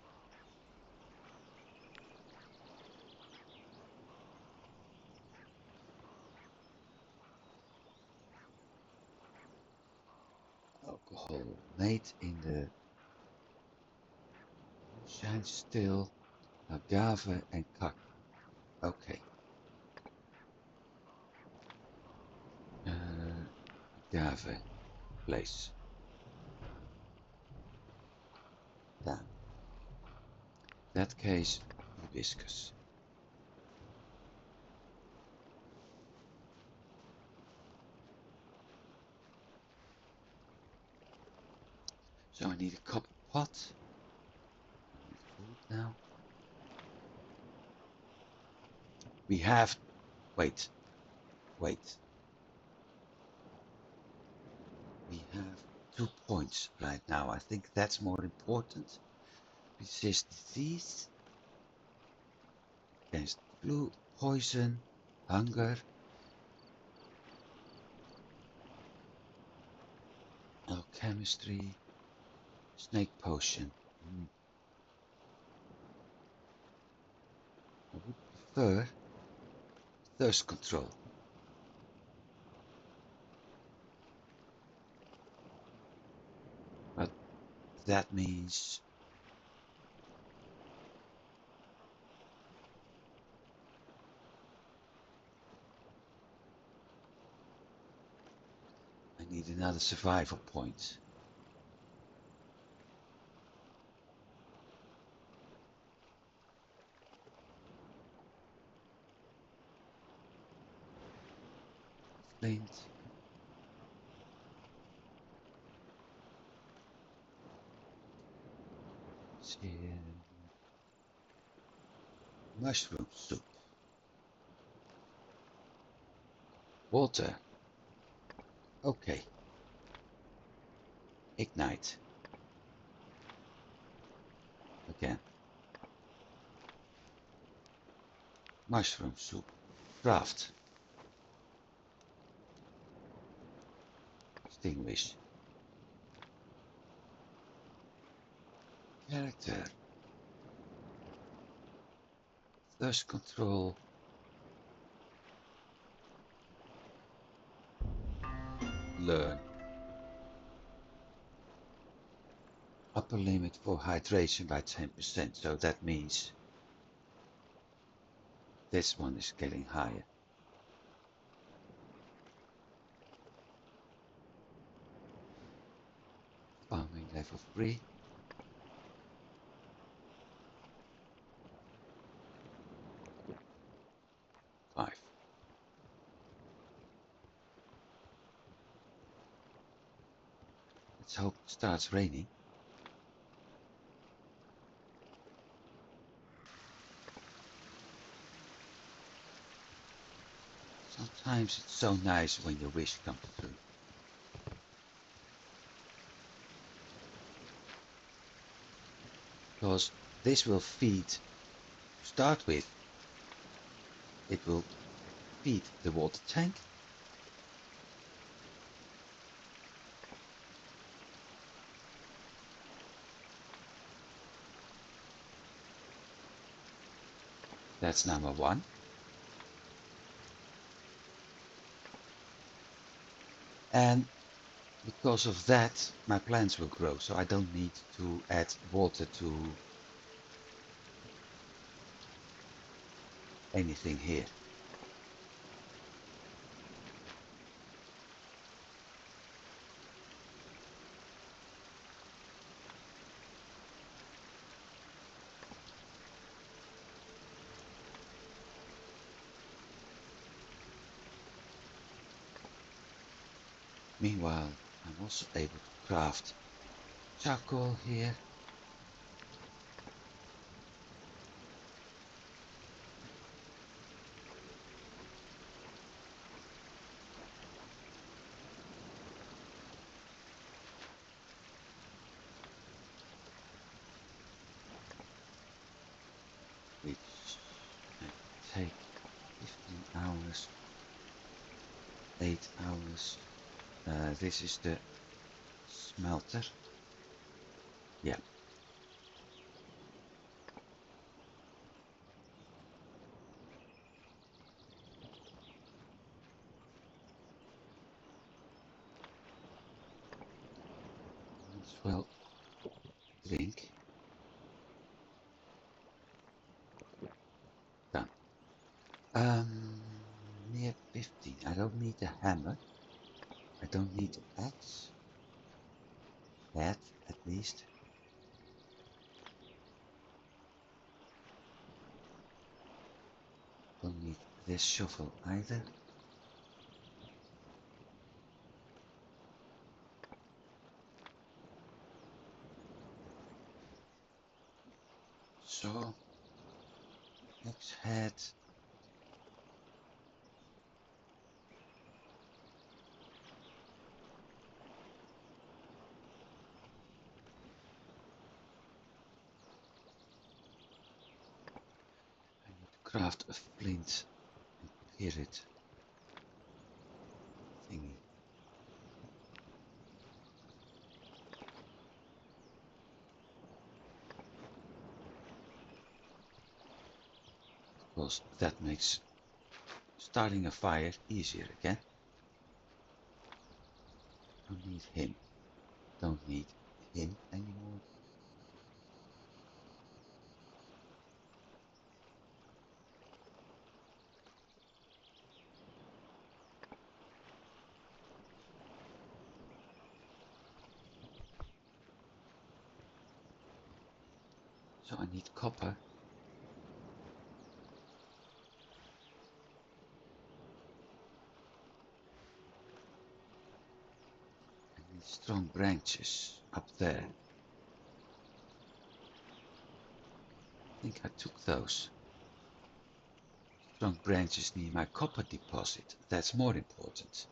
Speaker 1: Alcohol made in the shine still, agave and kak. Okay. Agave place. Down. That case, hibiscus. So I need a copper pot. I need food now. We have. Wait. Wait. We have 2 points right now. I think that's more important. Resist disease, against flu, poison, hunger, alchemistry, snake potion. I would prefer thirst control. But that means I need another survival point. Flint. Mushroom soup. Water. Okay. Ignite. Again. Mushroom soup. Craft. Extinguish. Character. Thirst control. Learn. Upper limit for hydration by 10%, so that means this one is getting higher. Farming level 3. Five. Let's hope it starts raining. Sometimes it's so nice when your wish comes true. Because this will feed, to start with, it will feed the water tank. That's number 1. And because of that, my plants will grow, so I don't need to add water to anything here. Meanwhile, I'm also able to craft charcoal here. Which may take 15 hours, 8 hours. This is the smelter. Yeah. Might as well drink. Done. Near 15. I don't need a hammer. I don't need an axe. That, at least. Don't need this shovel either. So, axe head. I need to craft a flint and pirate thingy. Because that makes starting a fire easier again. Don't need him. Don't need him anymore. So I need copper. I need strong branches up there. I think I took those. strong branches near my copper deposit. That's more important.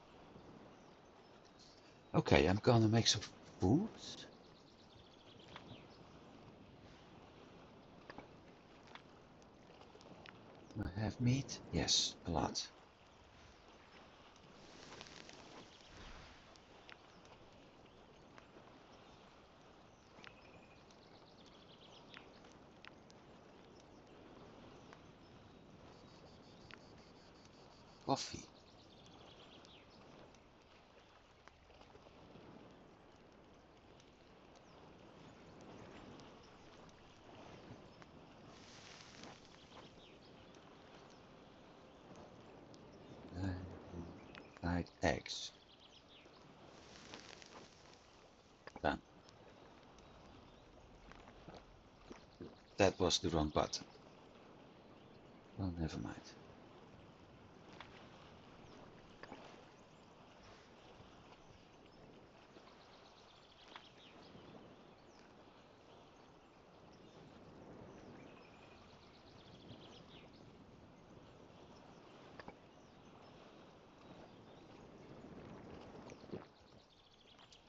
Speaker 1: Okay, I'm gonna make some food. Do I have meat? Yes, a lot. Coffee. Fried eggs. Done. That was the wrong button. Well, never mind.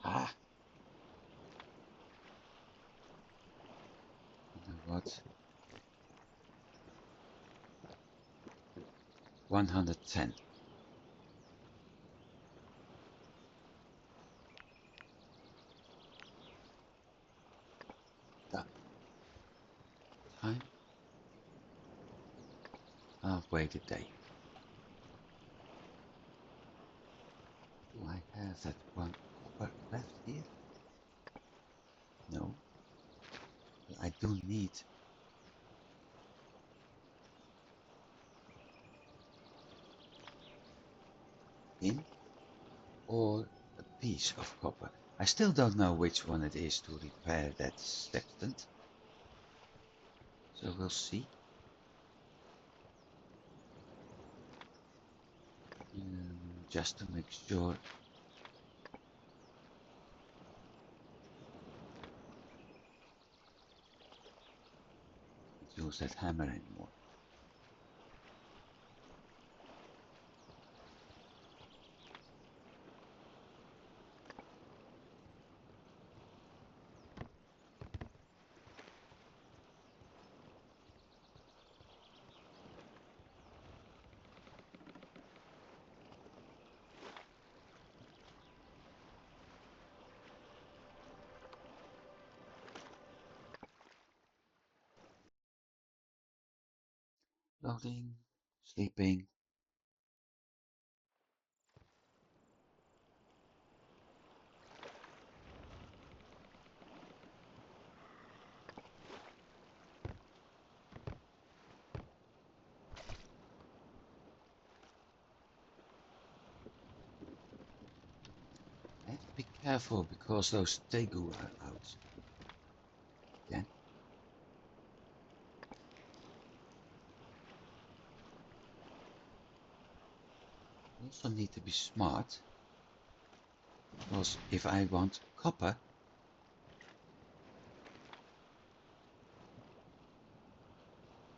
Speaker 1: Ah, you know what? 110. Done. Time. Halfway the day. Do I have that one copper left here? No. But I do need in or a piece of copper. I still don't know which one it is to repair that sextant. So we'll see. Just to make sure. Don't use that hammer anymore. Loading, sleeping. I have to be careful because those tegu are out. Again. I also need to be smart. Because if I want copper,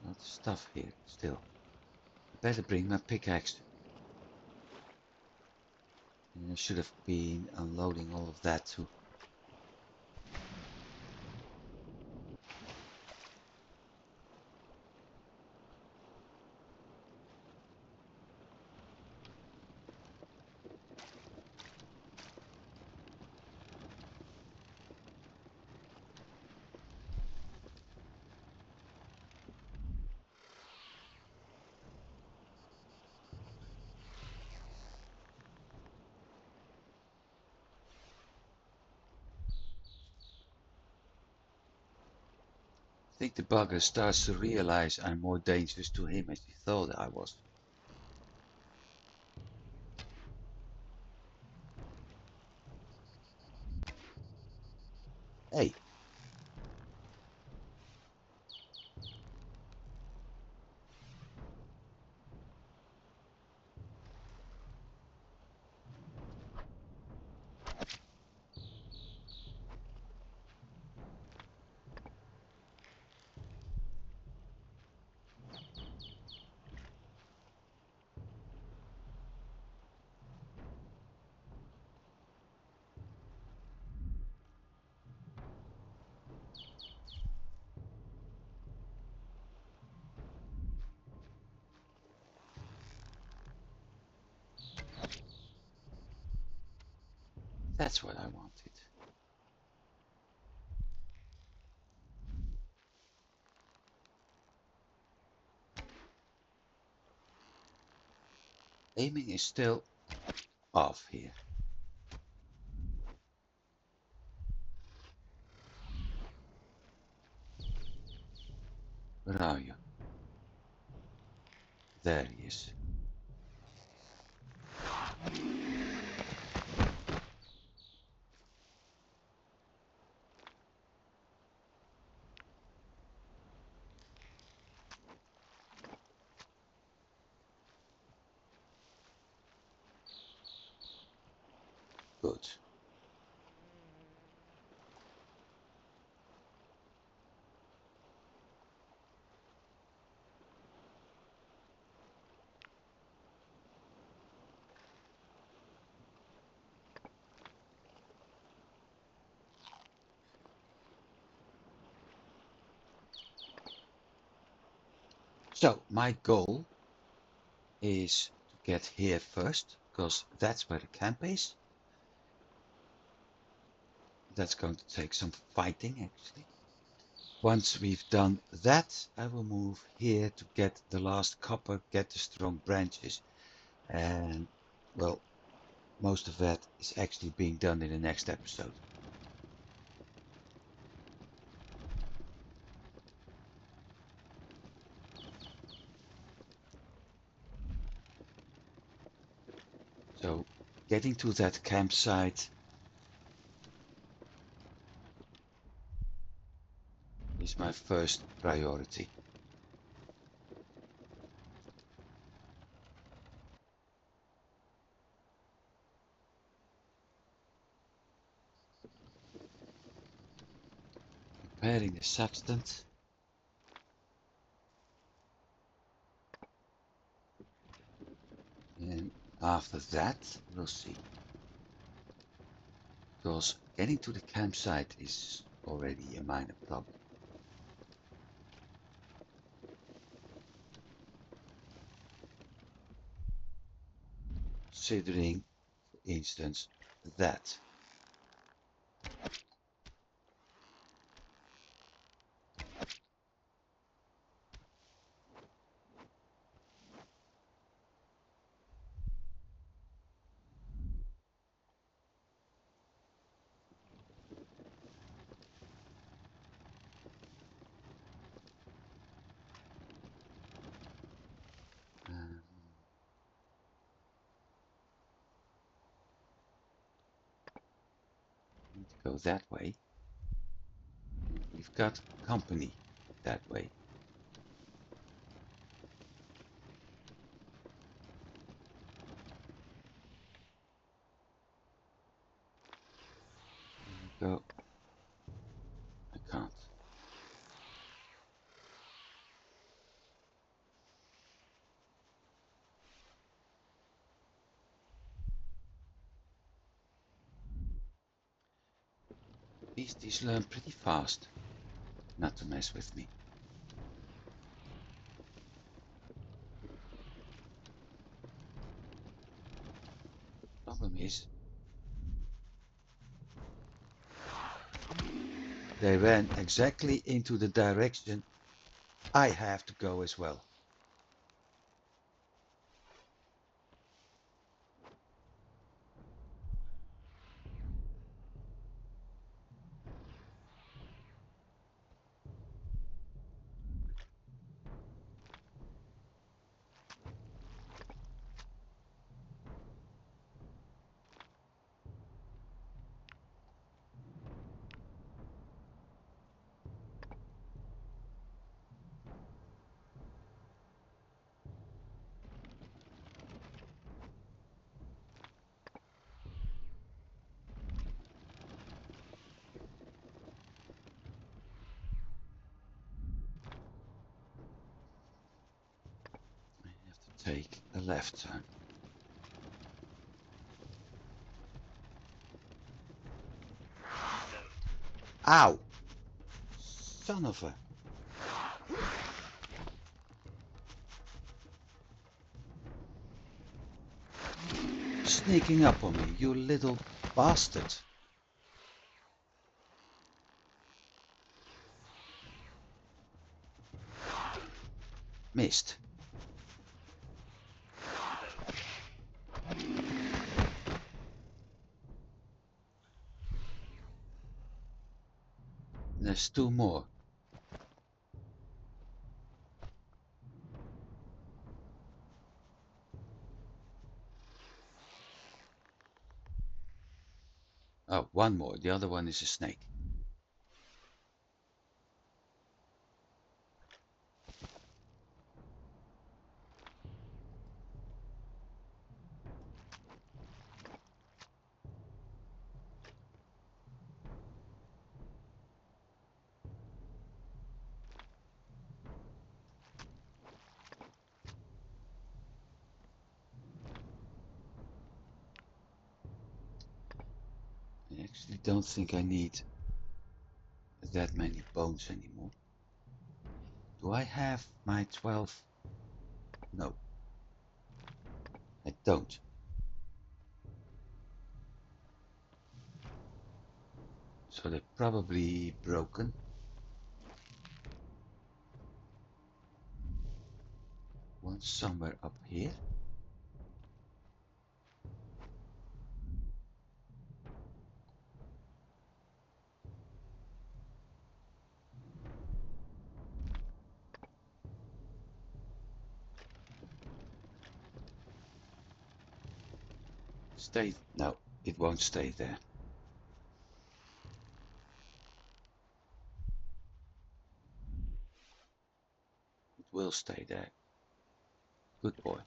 Speaker 1: not stuff here still. Better bring my pickaxe. And I should have been unloading all of that too. I think the bugger starts to realize I'm more dangerous to him as he thought I was. Hey, That's what I wanted. Aiming is still off here. Where are you? There he is. Good. So my goal is to get here first, because that's where the camp is. That's going to take some fighting actually. Once we've done that, I will move here to get the last copper, get the strong branches, and well, most of that is actually being done in the next episode. So getting to that campsite is my first priority. Preparing the sextant. And after that, we'll see. Because getting to the campsite is already a minor problem. Considering, for instance, that. Need to go that way. We've got company that way. Go. I can't. Beasties learn pretty fast not to mess with me. Problem is, they ran exactly into the direction I have to go as well. I have to take a left turn. Ow! Son of a... sneaking up on me, you little bastard. Missed. There's two more. Oh, one more. The other one is a snake. I actually don't think I need that many bones anymore. Do I have my 12? No, I don't. So they're probably broken. One somewhere up here. Stay. No, it won't stay there. It will stay there. Good boy.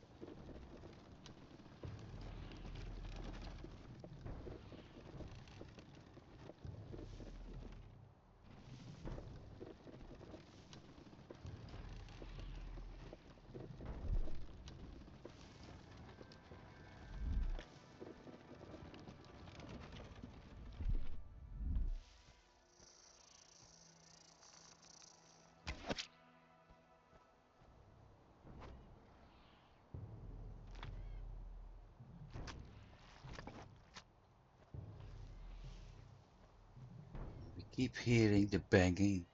Speaker 1: We keep hearing the banging.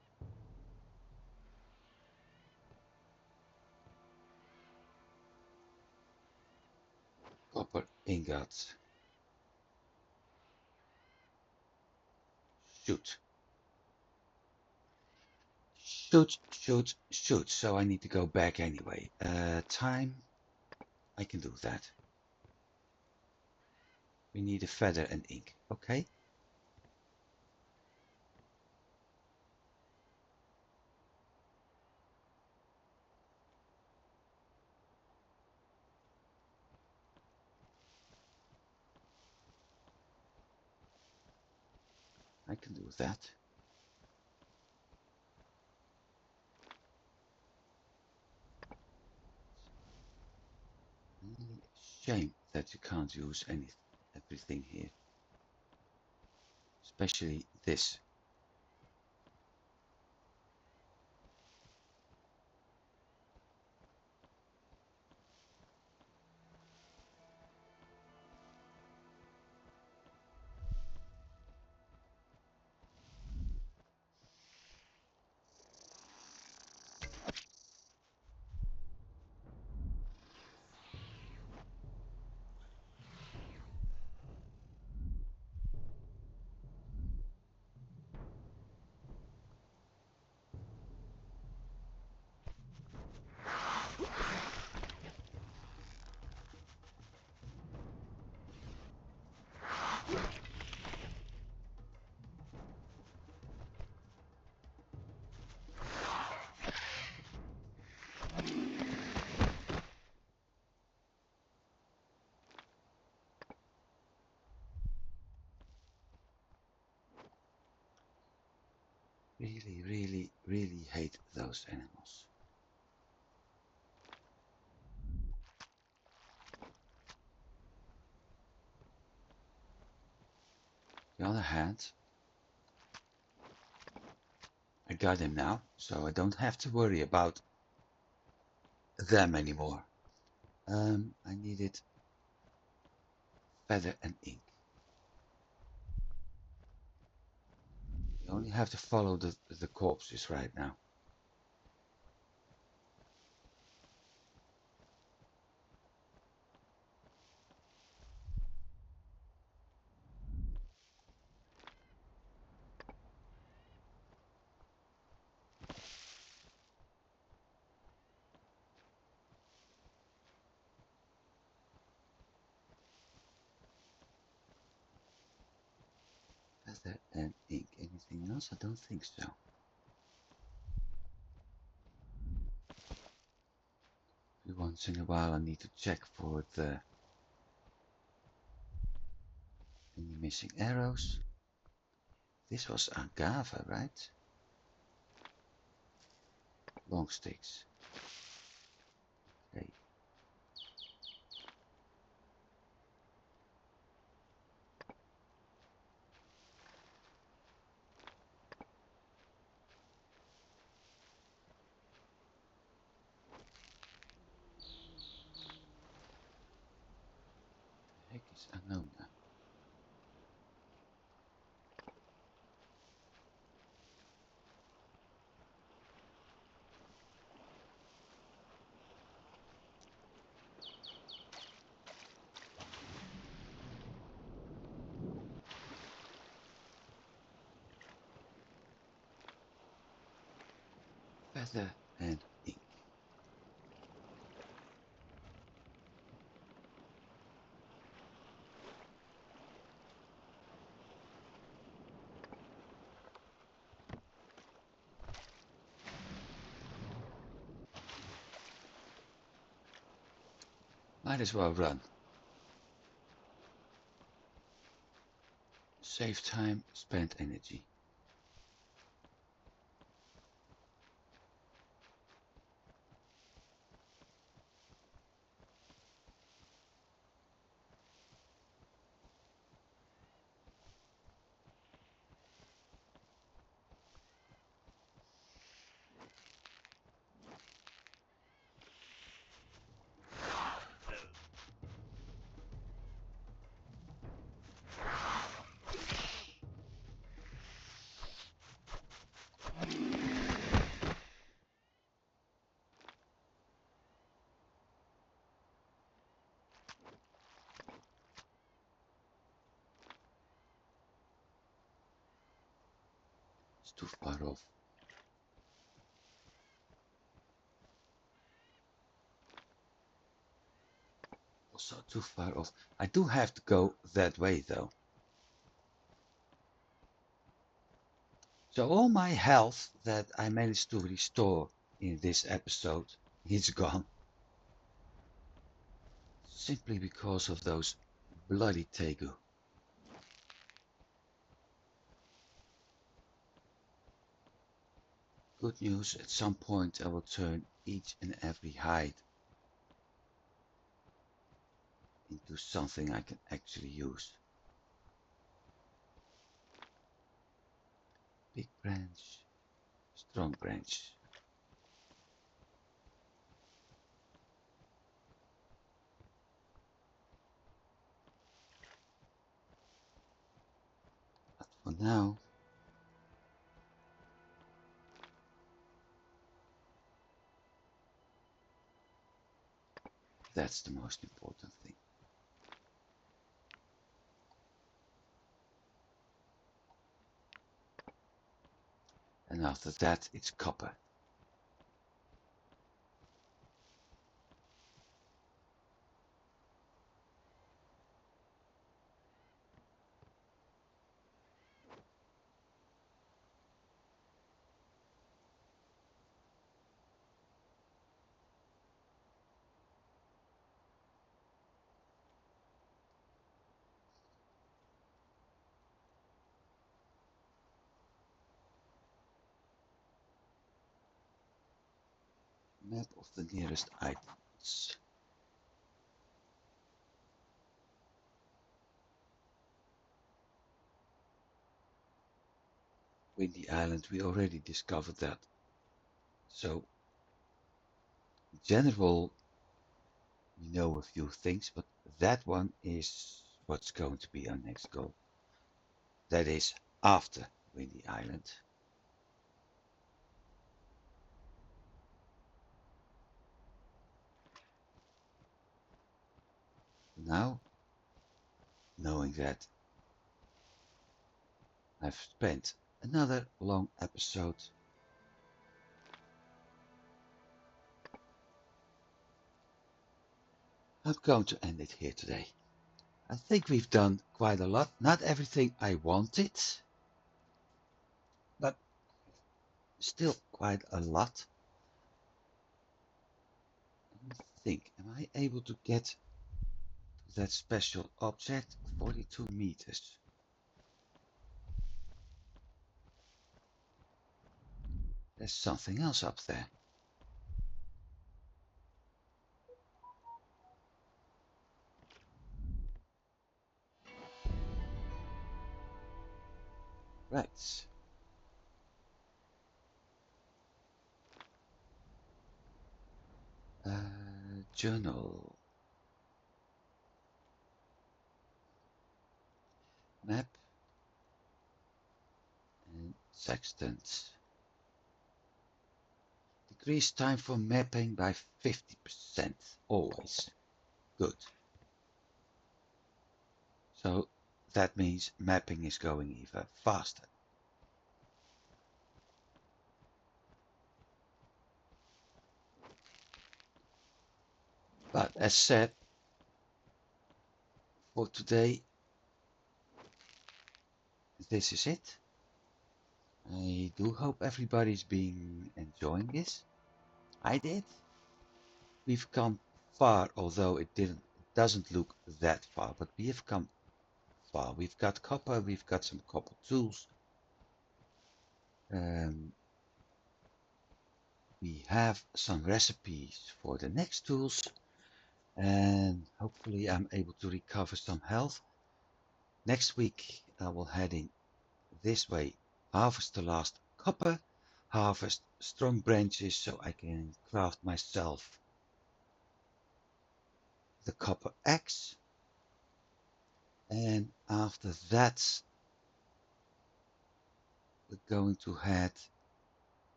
Speaker 1: Copper ingots. Shoot. Shoot, shoot, shoot. So I need to go back anyway. Time. I can do that. We need a feather and ink. Okay. I can do that. Really a shame that you can't use everything here. Especially this. Really, really, really hate those animals. On the other hand, I got him now, so I don't have to worry about them anymore. I needed feather and ink. You only have to follow the corpses right now. Feather and ink. Anything else? I don't think so. Every once in a while I need to check for any missing arrows. This was agave, right? Long sticks. Okay. The heck is unknown now? Feather and ink. Might as well run. Save time, spend energy. It's too far off. Also too far off. I do have to go that way though. So all my health that I managed to restore in this episode is gone. Simply because of those bloody tegu. Good news, at some point I will turn each and every hide into something I can actually use. Big branch, strong branch. But for now, that's the most important thing. And after that, it's copper. Map of the nearest items. Windy Island, we already discovered that. So, in general, we know a few things, but that one is what's going to be our next goal. That is after Windy Island. Now, knowing that I've spent another long episode, I'm going to end it here today. I think we've done quite a lot. Not everything I wanted, but still quite a lot. Let me think, am I able to get to that special object? 42 meters. There's something else up there. Right. Journal. Map. And sextant. Decrease time for mapping by 50%. Always. Good. So that means mapping is going even faster. But as said, for today, this is it. I do hope everybody's been enjoying this. I did. We've come far, although it doesn't look that far, but we have come far. We've got copper, we've got some copper tools. We have some recipes for the next tools, and hopefully I'm able to recover some health. Next week I will head in this way, harvest the last copper, harvest strong branches so I can craft myself the copper axe, and after that we're going to head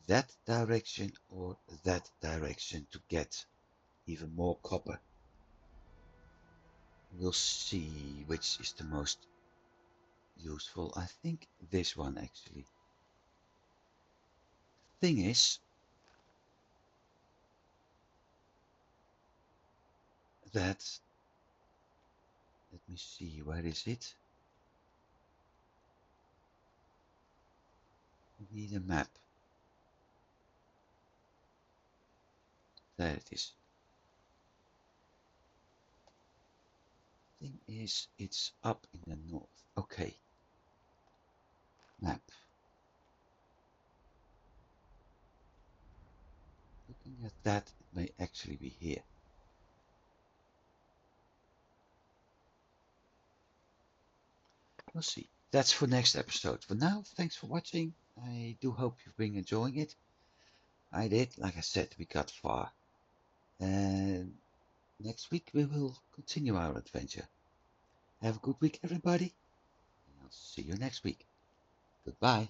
Speaker 1: that direction or that direction to get even more copper. We'll see which is the most useful. I think this one actually. Thing is that, let me see, where is it? We need a map. There it is. Thing is, it's up in the north. Okay. Map. Looking at that, it may actually be here. We'll see. That's for next episode. For now, thanks for watching. I do hope you've been enjoying it. I did. Like I said, we got far. And next week we will continue our adventure. Have a good week, everybody. And I'll see you next week. Goodbye.